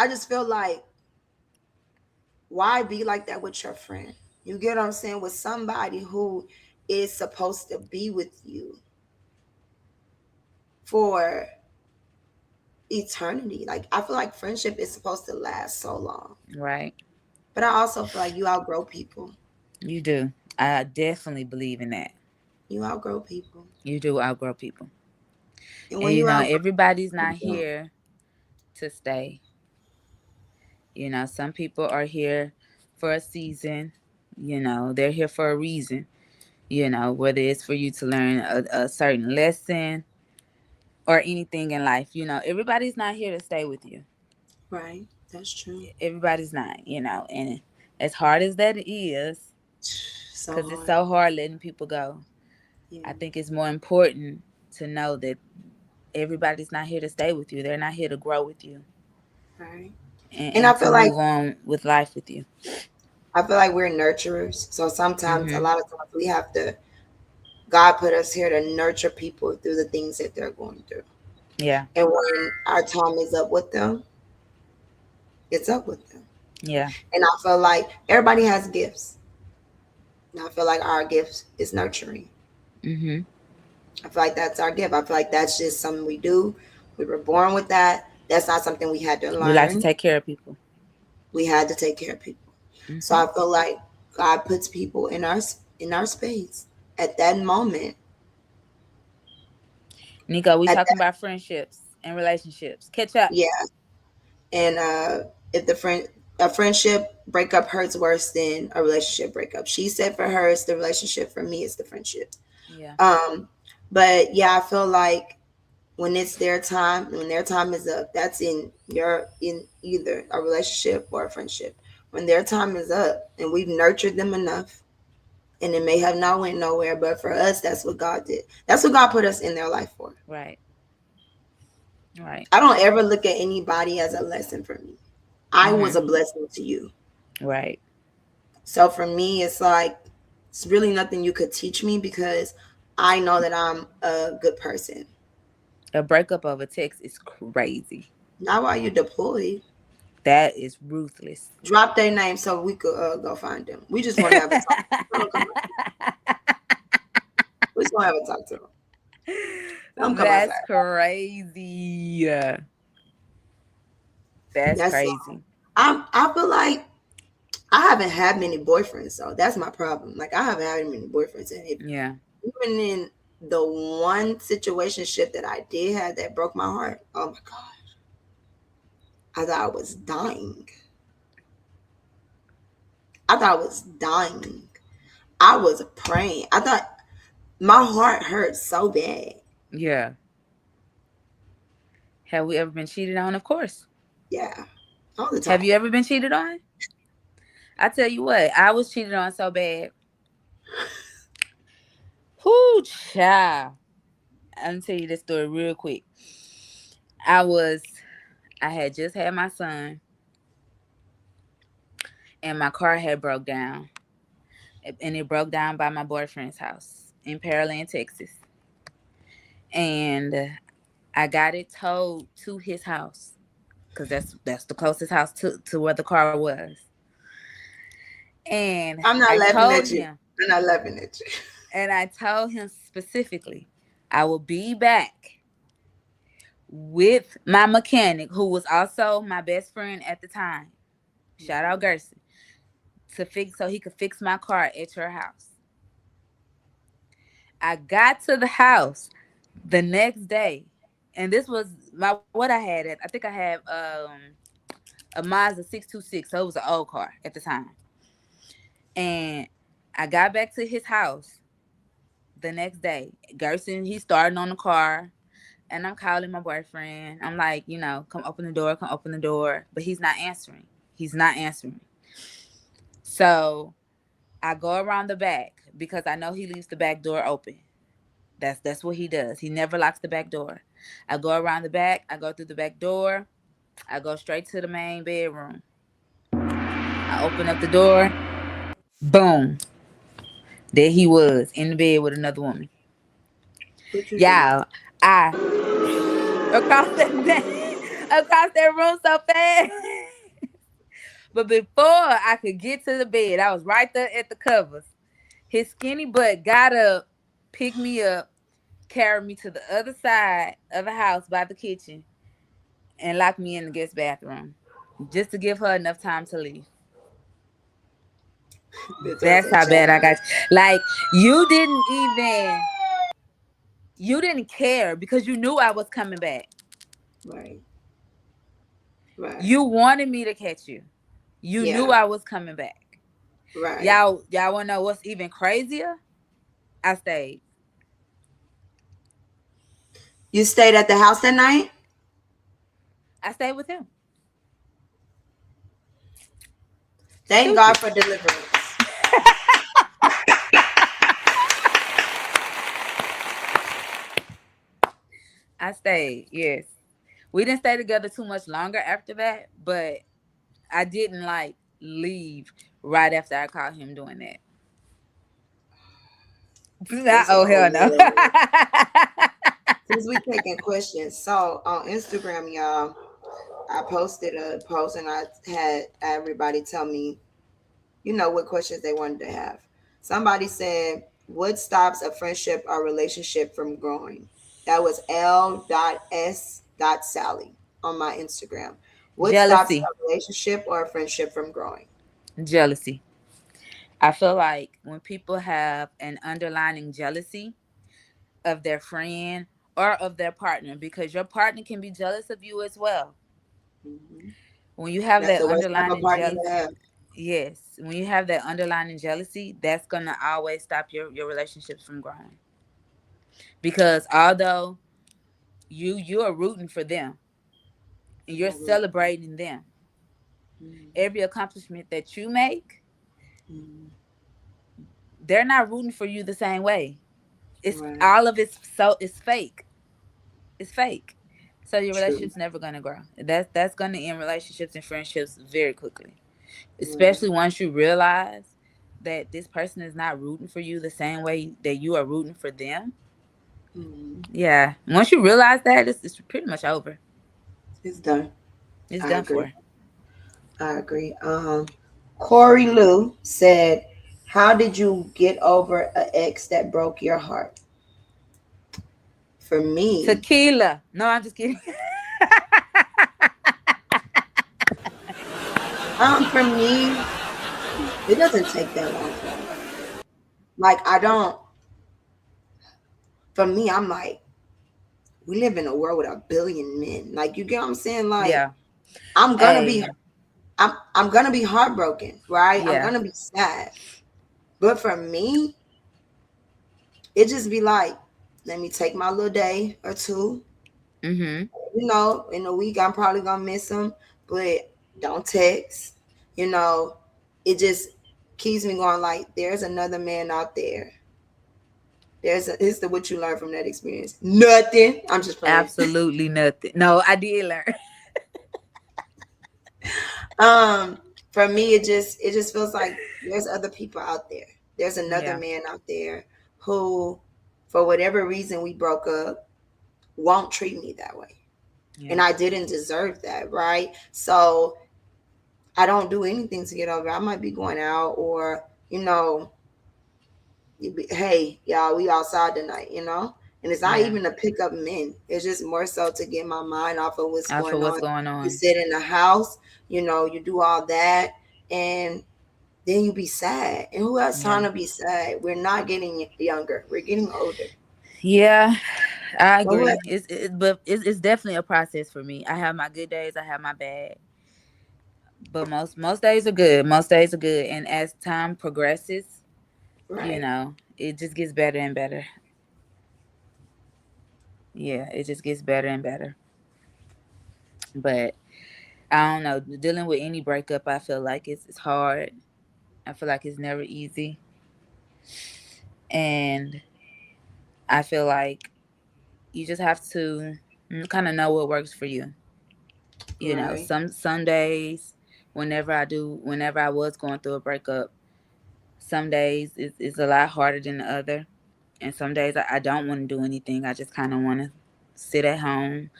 just feel like, why be like that with your friend? You get what I'm saying? With somebody who is supposed to be with you for eternity. I feel like friendship is supposed to last so long. Right. But I also feel like you outgrow people. You do. I definitely believe in that. You outgrow people. You do outgrow people. And when everybody's not here to stay. Some people are here for a season. They're here for a reason. Whether it's for you to learn a certain lesson or anything in life. Everybody's not here to stay with you. Right. That's true. Everybody's not, and as hard as that is, because it's so hard letting people go. Yeah. I think it's more important to know that everybody's not here to stay with you. They're not here to grow with you. Right. And I feel like move on with life with you. I feel like we're nurturers. So sometimes, a lot of times, we have to, God put us here to nurture people through the things that they're going through. Yeah. And when our time is up with them, it's up with them. Yeah. And I feel like everybody has gifts. And I feel like our gift is nurturing. Mm-hmm. I feel like that's our gift. I feel like that's just something we do. We were born with that. That's not something we had to We like to learn. take care of people. We had to take care of people. So Mm-hmm. I feel like God puts people in our space at that moment. Nico, we At talking that, about friendships and relationships. Catch up. yeah. And if a friendship breakup hurts worse than a relationship breakup. She said for her it's the relationship. For me, it's the friendship. Yeah. Um, but yeah, I feel like when it's their time, when their time is up, that's in either a relationship or a friendship. When their time is up and we've nurtured them enough, and it may have not went nowhere, but for us, that's what God did. That's what God put us in their life for. Right. Right. I don't ever look at anybody as a lesson for me. I was Mm-hmm. a blessing to you. Right. So for me, it's like it's really nothing you could teach me because I know that I'm a good person. A breakup of a text is crazy. Not while you're deployed. That is ruthless. Drop their name so we could go find them. We just want to have a talk. We just want to have a talk to them. Don't come outside. That's crazy. That's That's crazy. I feel like I haven't had many boyfriends, so that's my problem. Like I haven't had many boyfriends, and Yeah. even in the one situationship that I did have that broke my heart, oh my gosh, I thought I was dying. I thought I was dying. I was praying. I thought my heart hurt so bad. Yeah. Have we ever been cheated on? Of course. Yeah, all the time. Have you ever been cheated on? I tell you what, I was cheated on so bad. Whoo, child. I'm gonna tell you this story real quick. I had just had my son, and my car had broke down, and it broke down by my boyfriend's house in Pearland, Texas, and I got it towed to his house because that's the closest house to where the car was. And I'm not I laughing told at you. him, I'm not laughing at you. and I told him specifically, I will be back with my mechanic, who was also my best friend at the time. Shout out Gerson, to fix so he could fix my car at your house. I got to the house the next day, and this was my what I had. I think I had a Mazda 626, so it was an old car at the time. And I got back to his house the next day. Gerson, he's starting on the car, and I'm calling my boyfriend. I'm like, come open the door, come open the door. But he's not answering. He's not answering. So I go around the back because I know he leaves the back door open. That's what he does. He never locks the back door. I go around the back. I go through the back door. I go straight to the main bedroom. I open up the door. Boom. There he was in the bed with another woman. What you do? Y'all, I across that across that room so fast. But before I could get to the bed, I was right there at the covers. His skinny butt got up, picked me up, carried me to the other side of the house by the kitchen, and locked me in the guest bathroom just to give her enough time to leave. That's how bad I got you. Like, you didn't care because you knew I was coming back. Right. Right. You wanted me to catch you. You knew I was coming back. Right. Y'all want to know what's even crazier? I stayed. You stayed at the house that night? I stayed with him. Thank God for deliverance. I stayed, yes. We didn't stay together too much longer after that, but I didn't leave right after I caught him doing that. Oh, hell no. Since we taking questions, so on Instagram, y'all, I posted a post and I had everybody tell me, what questions they wanted to have. Somebody said, what stops a friendship or relationship from growing? That was L.S.Sally on my Instagram. What stops Jealousy. a relationship or a friendship from growing? Jealousy. I feel like when people have an underlying jealousy of their friend or of their partner, because your partner can be jealous of you as well. Mm-hmm. When you have That's that the worst type of underlying partner to jealousy, have. yes, when you have that underlying jealousy, that's gonna always stop your relationships from growing. Because although you are rooting for them and you're Not really. celebrating them, Mm-hmm. every accomplishment that you make, Mm-hmm. they're not rooting for you the same way. It's Right. all of it's fake. It's fake. So your True. relationship's never gonna grow. That's gonna end relationships and friendships very quickly. Right. Especially once you realize that this person is not rooting for you the same way that you are rooting for them. Mm-hmm. Yeah. Once you realize that, it's pretty much over. It's done. It's I done agree. for. I agree. Corey Lou said, "How did you get over an ex that broke your heart?" For me, Tequila. No, I'm just kidding. for me, it doesn't take that long for me. Like I don't. For me, I'm like, we live in a world with a billion men. Like you get what I'm saying? Like Yeah. I'm gonna be, Hey. I'm gonna be heartbroken, right? I'm Yeah. gonna be sad. But for me, it just be like, let me take my little day or two. Mm-hmm. In a week I'm probably gonna miss them, but don't text. You know, it just keeps me going. Like there's another man out there. It's the what you learn from that experience. Nothing. I'm just playing. Absolutely nothing. No, I did learn. um, for me, it just feels like there's other people out there. There's another Yeah. man out there who, for whatever reason we broke up, won't treat me that way, and Yeah. I didn't deserve that, right? So I don't do anything to get over it. I might be going out or, hey, y'all, we outside tonight. And it's not Yeah. even to pick up men. It's just more so to get my mind off of what's For going what's on. going You on. sit in the house, you do all that, and then you be sad. And who has Yeah. time to be sad? We're not getting younger. We're getting older. Yeah. I So what? agree. But it's definitely a process for me. I have my good days. I have my bad. But most days are good. Most days are good. And as time progresses, Right. it just gets better and better. Yeah, it just gets better and better. But I don't know. Dealing with any breakup, I feel like it's hard. I feel like it's never easy. And I feel like you just have to kind of know what works for you. Right. Some days, whenever I was going through a breakup, some days it's a lot harder than the other. And some days I don't want to do anything. I just kind of want to sit at home,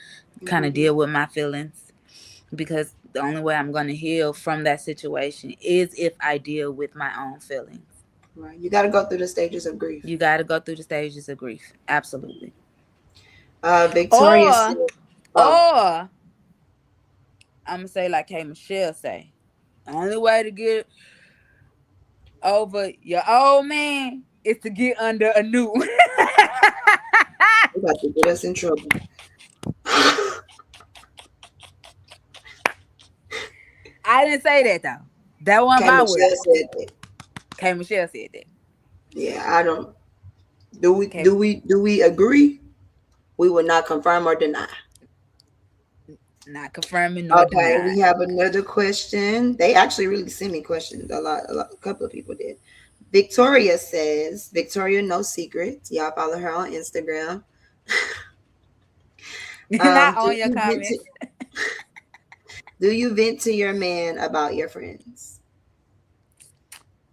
kind of Mm-hmm. deal with my feelings. Because the only way I'm going to heal from that situation is if I deal with my own feelings. Right. You got to go through the stages of grief. You got to go through the stages of grief. Absolutely. Victoria said, Or, "Oh, or I'm going to say like Kay Michelle say, the only way to get over your old man is to get under a new one." you about to get us in trouble." I didn't say that though. That wasn't Okay, my Michelle word. said that. Kay Michelle said that. Yeah, I don't. Do we Okay, do we do we agree? We will not confirm or deny. not confirming nor Okay, we denying. have another question. They actually really sent me questions. A couple of people did. Victoria says, Victoria No Secrets. Y'all follow her on Instagram. Not Do on your you vent to, comments. do you vent to your man about your friends?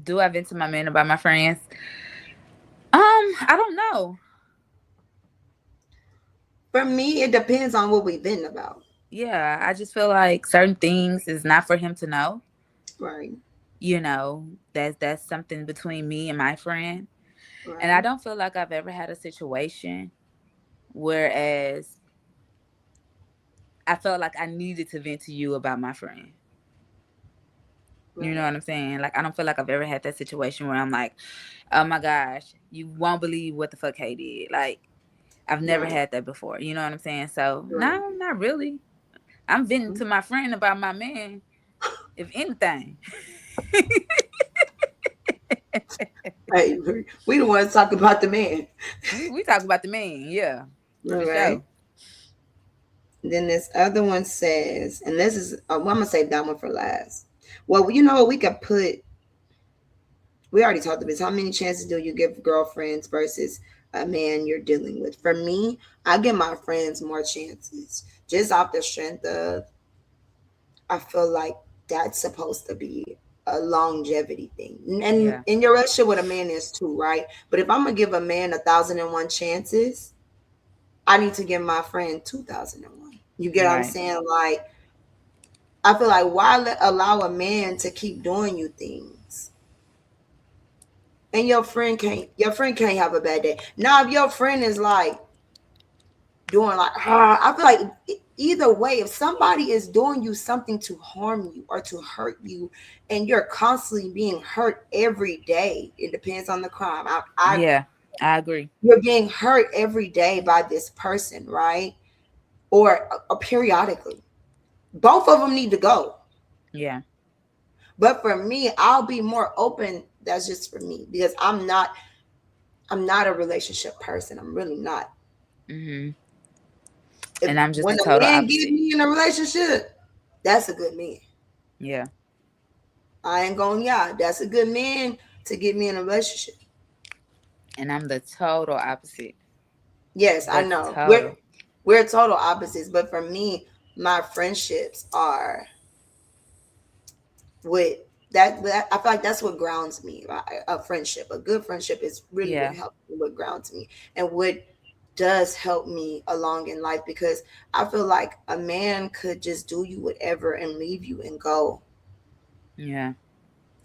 Do I vent to my man about my friends? I don't know. For me, it depends on what we vent about. Yeah, I just feel like certain things is not for him to know. Right. You know, that's something between me and my friend. And I Right. don't feel like I've ever had a situation whereas I felt like I needed to vent to you about my friend. You know Right. what I'm saying? Like I don't feel like I've ever had that situation where I'm like, oh my gosh, you won't believe what the fuck Kay did. Like I've never Right. had that before. You know what I'm saying? So Right. no, not really. I'm venting to my friend about my man, if anything. Hey, we the ones talking about the man. we talk about the man, yeah, All for right. sure. Then this other one says, and this is, well, I'm gonna save that one for last. Well, you know what we could put. We already talked about this. How many chances do you give girlfriends versus a man you're dealing with? For me, I give my friends more chances, just off the strength of I feel like that's supposed to be a longevity thing. And Yeah, in your relationship with a man is too, right? But if I'm gonna give a man 1,001 chances, I need to give my friend 2,001. You get what I'm right. saying? Like I feel like why allow a man to keep doing you things? And your friend can't have a bad day. Now if your friend is like doing like I feel like either way, if somebody is doing you something to harm you or to hurt you, and you're constantly being hurt every day, it depends on the crime. Yeah, I agree. You're being hurt every day by this person, right? Or periodically. Both of them need to go. Yeah. But for me, I'll be more open. That's just for me because I'm not a relationship person. I'm really not. Hmm. If And I'm just when the a total man get opposite. me in a relationship, that's a good man. Yeah. I ain't gonna lie. That's a good man to get me in a relationship. And I'm the total opposite. Yes, I The know. We're total. we're total opposites, but for me, my friendships are with I feel like that's what grounds me. A friendship, a good friendship is really what Yeah. helps me, what grounds me, and what does help me along in life because I feel like a man could just do you whatever and leave you and go. Yeah.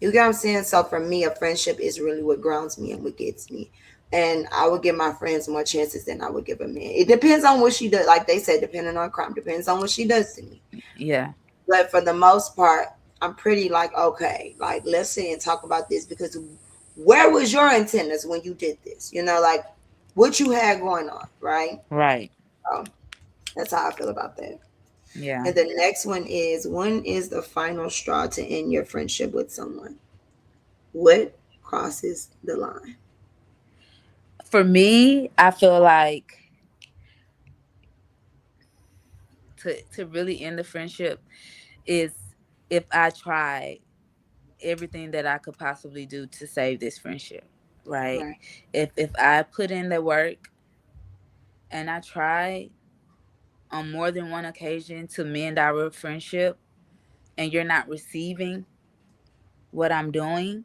You get what I'm saying? So for me, a friendship is really what grounds me and what gets me. And I would give my friends more chances than I would give a man. It depends on what she does. Like they said, depending on crime, depends on what she does to me. Yeah. But for the most part, I'm pretty like, okay, like let's sit and talk about this because where was your antennas when you did this? Like what you had going on, right? Right. So that's how I feel about that. Yeah. And the next one is when is the final straw to end your friendship with someone? What crosses the line? For me, I feel like to really end the friendship is if I try everything that I could possibly do to save this friendship. Right. Right, If I put in the work and I try on more than one occasion to mend our friendship and you're not receiving what I'm doing,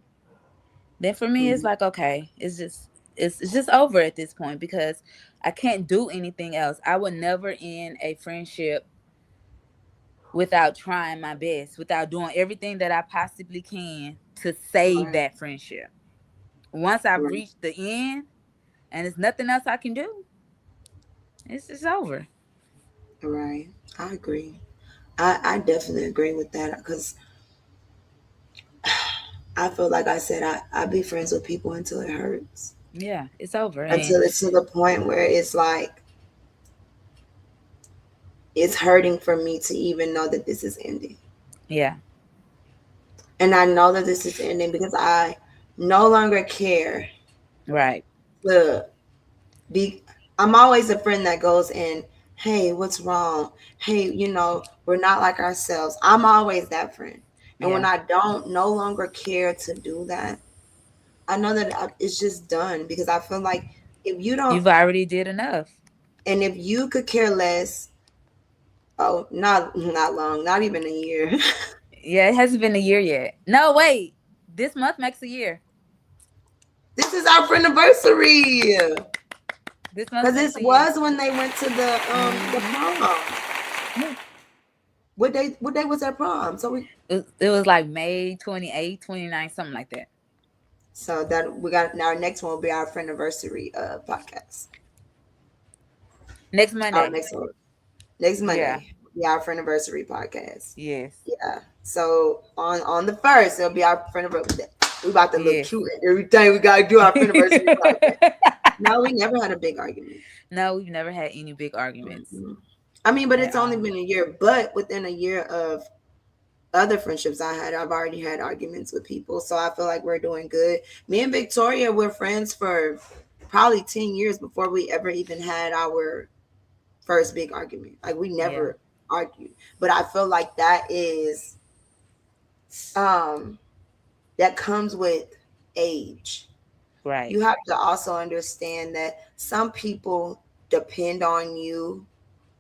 then for me it's mhm, like okay, it's just over at this point because I can't do anything else. I would never end a friendship without trying my best, without doing everything that I possibly can to save right, that friendship. Once I've right, reached the end and there's nothing else I can do, it's just over. right. I agree. I definitely agree with that because I feel like I said I be friends with people until it hurts, Yeah, it's over. And until it's to the point where it's like it's hurting for me to even know that this is ending. yeah, And I know that this is ending because I no longer care right. to be. I'm always a friend that goes in, hey, what's wrong? Hey, we're not like ourselves. I'm always that friend. And when Yeah. I don't no longer care to do that, I know that it's just done because I feel like if you don't, You've already did enough. and if you could care less, oh, not long, not even a year. Yeah, it hasn't been a year yet. No, wait. This month makes a year. This is our anniversary. This month Because makes this a year. was when they went to the Hmm. prom. Yeah. What day was that prom? So it was like May 28th, 29th, something like that. So that we got now. Our next one will be our anniversary podcast. Next Our Monday. next one, next Yeah. Monday, will be our anniversary podcast. Yes. Yeah. So on the first, it'll be our anniversary. We about to look Yes. cute every time we gotta do our anniversary podcast. No, we never had a big argument. No, we've never had any big arguments. Mm-hmm. I mean, but at it's only all. been a year. But within a year of other friendships I've already had arguments with people. So I feel like we're doing good. Me and Victoria were friends for probably 10 years before we ever even had our first big argument. Like we never argued. But I feel like that is that comes with age. Right. You have to also understand that some people depend on you.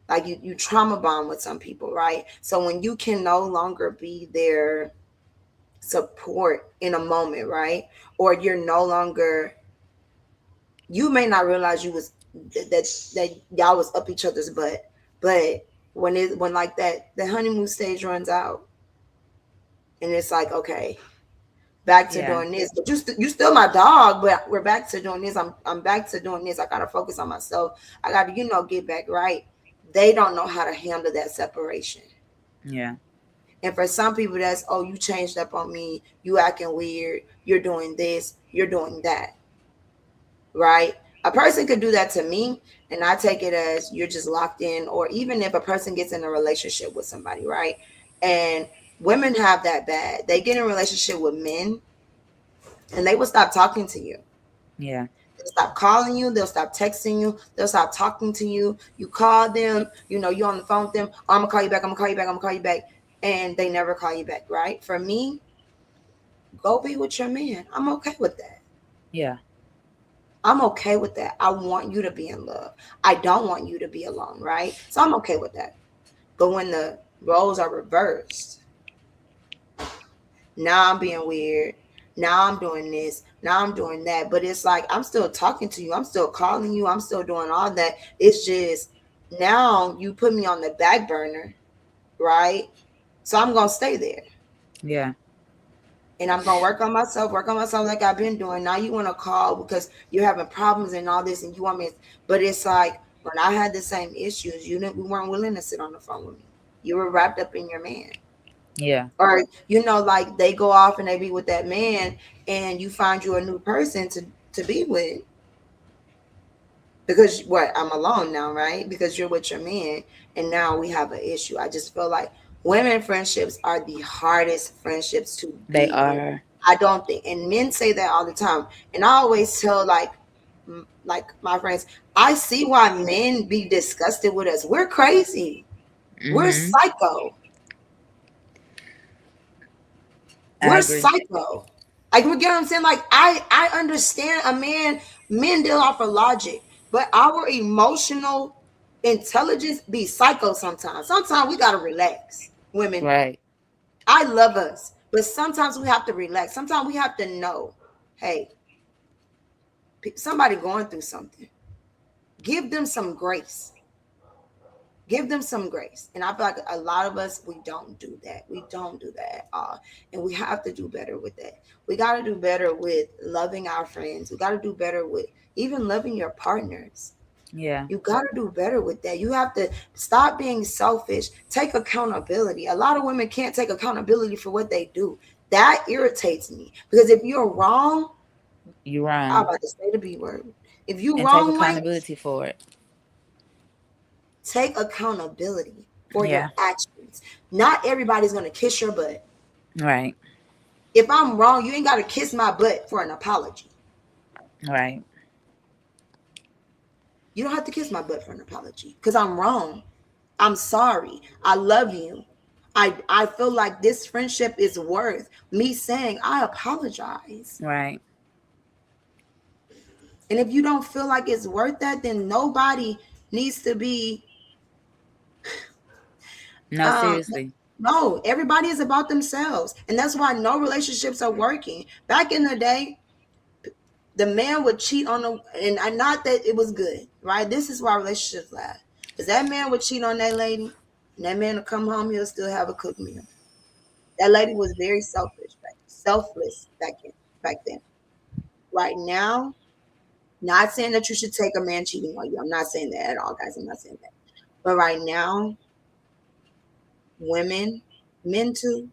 Like you trauma bond with some people, right? So when you can no longer be their support in a moment, right? Or you're no longer, you may not realize you was that y'all was up each other's butt, but when like that the honeymoon stage runs out, and it's like, okay, back to doing this, but you still my dog, but we're back to doing this. I'm back to doing this. I gotta focus on myself. I gotta get back right. They don't know how to handle that separation. Yeah. And for some people, that's, oh, you changed up on me. You acting weird. You're doing this. You're doing that. Right? A person could do that to me, and I take it as you're just locked in. Or even if a person gets in a relationship with somebody, right? And women have that bad. They get in a relationship with men, and they will stop talking to you. Yeah. They'll stop calling you. They'll stop texting you. They'll stop talking to you. You call them. You're on the phone with them. Oh, I'm going to call you back. I'm going to call you back. I'm going to call you back. And they never call you back, right? For me, go be with your man. I'm okay with that. Yeah. I'm okay with that. I want you to be in love. I don't want you to be alone, right? So I'm okay with that. But when the roles are reversed, now I'm being weird. Now I'm doing this. Now I'm doing that. But it's like, I'm still talking to you. I'm still calling you. I'm still doing all that. It's just now you put me on the back burner, right? So I'm going to stay there. Yeah. And I'm going to work on myself like I've been doing. Now you want to call because you're having problems and all this and you want me. But it's like, when I had the same issues, we weren't willing to sit on the phone with me. You were wrapped up in your man. Yeah. Or, like they go off and they be with that man and you find you a new person to be with. Because I'm alone now, right? Because you're with your man and now we have an issue. I just feel like women friendships are the hardest friendships to be. They are. With. I don't think, and men say that all the time. And I always tell like my friends, I see why men be disgusted with us. We're crazy. Mm-hmm. We're psycho. We're psycho. Like, you get what I'm saying? Like, I understand men deal off of logic, but our emotional intelligence be psycho sometimes. Sometimes we gotta relax, women. Right. I love us, but sometimes we have to relax. Sometimes we have to know, hey, somebody going through something. Give them some grace. Give them some grace. And I feel like a lot of us, we don't do that. We don't do that at all. And we have to do better with that. We got to do better with loving our friends. We got to do better with even loving your partners. Yeah. You got to do better with that. You have to stop being selfish. Take accountability. A lot of women can't take accountability for what they do. That irritates me. Because if you're wrong, you're wrong. I'm about to say the B word. If you're wrong, take accountability for it. Take accountability for your actions. Not everybody's going to kiss your butt. Right. If I'm wrong, you ain't got to kiss my butt for an apology. Right. You don't have to kiss my butt for an apology because I'm wrong. I'm sorry. I love you. I feel like this friendship is worth me saying I apologize. Right. And if you don't feel like it's worth that, then nobody needs to be. No, seriously. No, everybody is about themselves. And that's why no relationships are working. Back in the day, the man would cheat on and not that it was good, right? This is why relationships last. Because that man would cheat on that lady. And that man will come home, he'll still have a cooked meal. That lady was very selfless back then. Right now, not saying that you should take a man cheating on you. I'm not saying that at all, guys. I'm not saying that. But right now, women, men too,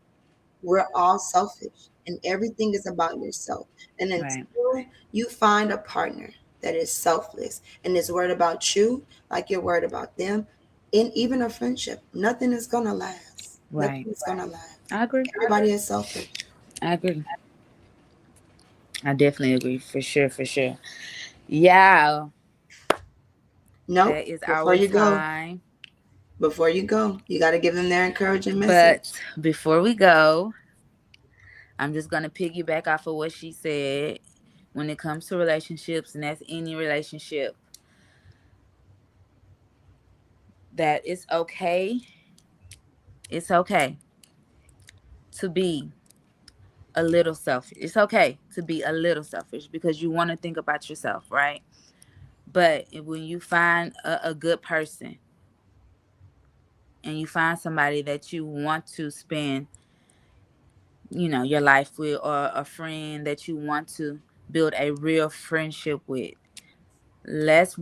we're all selfish. And everything is about yourself. And until you find a partner that is selfless and is worried about you like you're worried about them, in even a friendship, nothing is going to last. Right. Nothing is going to last. I agree. Everybody is selfish. I agree. I definitely agree. For sure. For sure. Yeah. No, that is before our you time. Before you go, you got to give them their encouraging message. But before we go, I'm just going to piggyback off of what she said. When it comes to relationships, and that's any relationship, that it's okay. It's okay to be a little selfish. It's okay to be a little selfish because you want to think about yourself, right? But when you find a good person and you find somebody that you want to spend, your life with, or a friend that you want to build a real friendship with, let's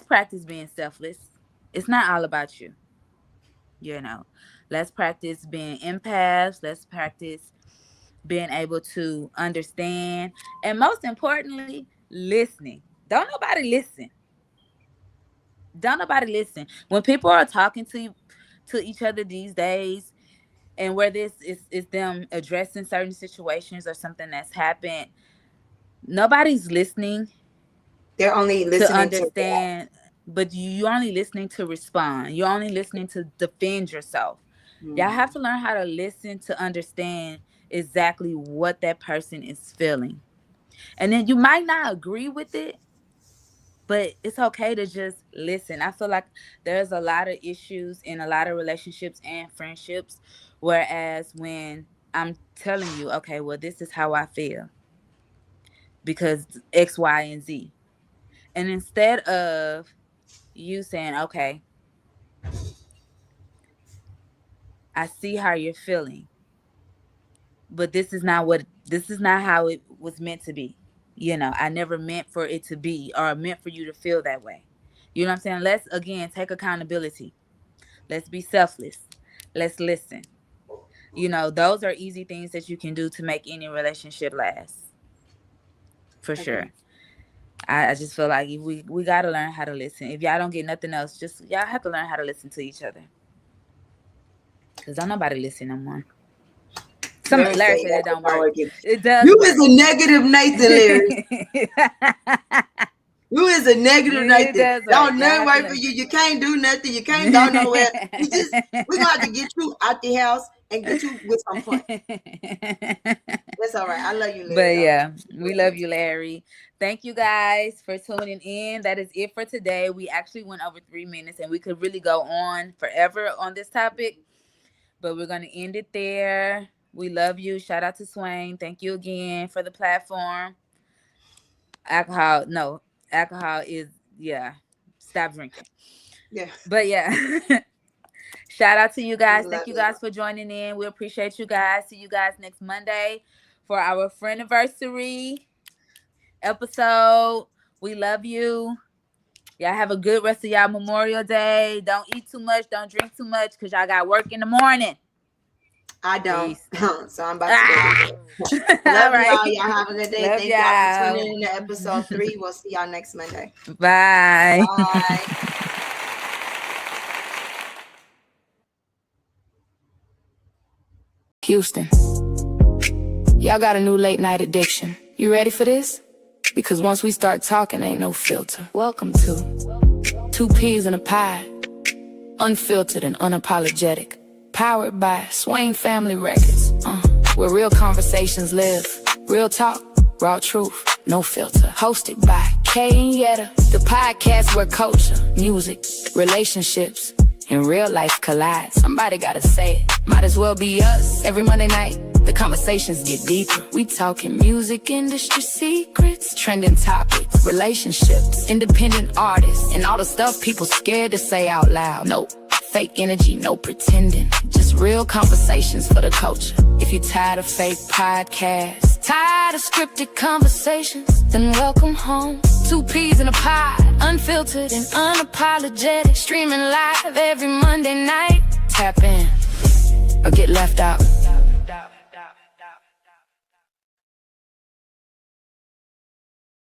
practice being selfless. It's not all about you. Let's practice being empaths. Let's practice being able to understand. And most importantly, listening. Don't nobody listen. When people are talking to each other these days, and where this is them addressing certain situations or something that's happened, nobody's listening. They're only listening to understand, but you're only listening to respond. You're only listening to defend yourself. Y'all have to learn how to listen to understand exactly what that person is feeling. And then you might not agree with it, but it's okay to just listen. I feel like there's a lot of issues in a lot of relationships and friendships, whereas when I'm telling you, okay, well, this is how I feel because X, Y, and Z. And instead of you saying, okay, I see how you're feeling, but this is not how it was meant to be. I never meant for it to be, or meant for you to feel that way. You know what I'm saying? Let's, again, take accountability. Let's be selfless. Let's listen. Those are easy things that you can do to make any relationship last. For sure. I just feel like we got to learn how to listen. If y'all don't get nothing else, just y'all have to learn how to listen to each other. Because don't nobody listen no more. Larry said it don't work. It does. You is a negative Nathan, Larry. You is a negative Nathan. Don't nothing work for you. You can't do nothing. You can't go nowhere. We're going to have to get you out the house and get you with some fun. That's all right. I love you, Larry. But yeah, we love you, Larry. Thank you guys for tuning in. That is it for today. We actually went over 3 minutes, and we could really go on forever on this topic, but we're going to end it there. We love you. Shout out to Swain. Thank you again for the platform. Alcohol is, stop drinking. Yeah. But yeah. Shout out to you guys. Thank you guys for joining in. We appreciate you guys. See you guys next Monday for our friendiversary episode. We love you. Y'all have a good rest of y'all Memorial Day. Don't eat too much. Don't drink too much because y'all got work in the morning. I don't. So I'm about to go. Love y'all. Y'all have a good day. Love Thank y'all for tuning in to episode 3. We'll see y'all next Monday. Bye. Bye. Houston, y'all got a new late night addiction. You ready for this? Because once we start talking, ain't no filter. Welcome to 2 Peas in a Pie. Unfiltered and unapologetic. Powered by Swain Family Records. Where real conversations live. Real talk, raw truth, no filter. Hosted by Kay Yetta. The podcast where culture, music, relationships, and real life collide. Somebody gotta say it. Might as well be us. Every Monday night, the conversations get deeper. We talking music industry secrets, trending topics, relationships, independent artists, and all the stuff people scared to say out loud. Nope. fake energy, no pretending. Just real conversations for the culture. If you're tired of fake podcasts, tired of scripted conversations, then welcome home. 2 peas in a pod, unfiltered and unapologetic. Streaming live every Monday night. Tap in or get left out.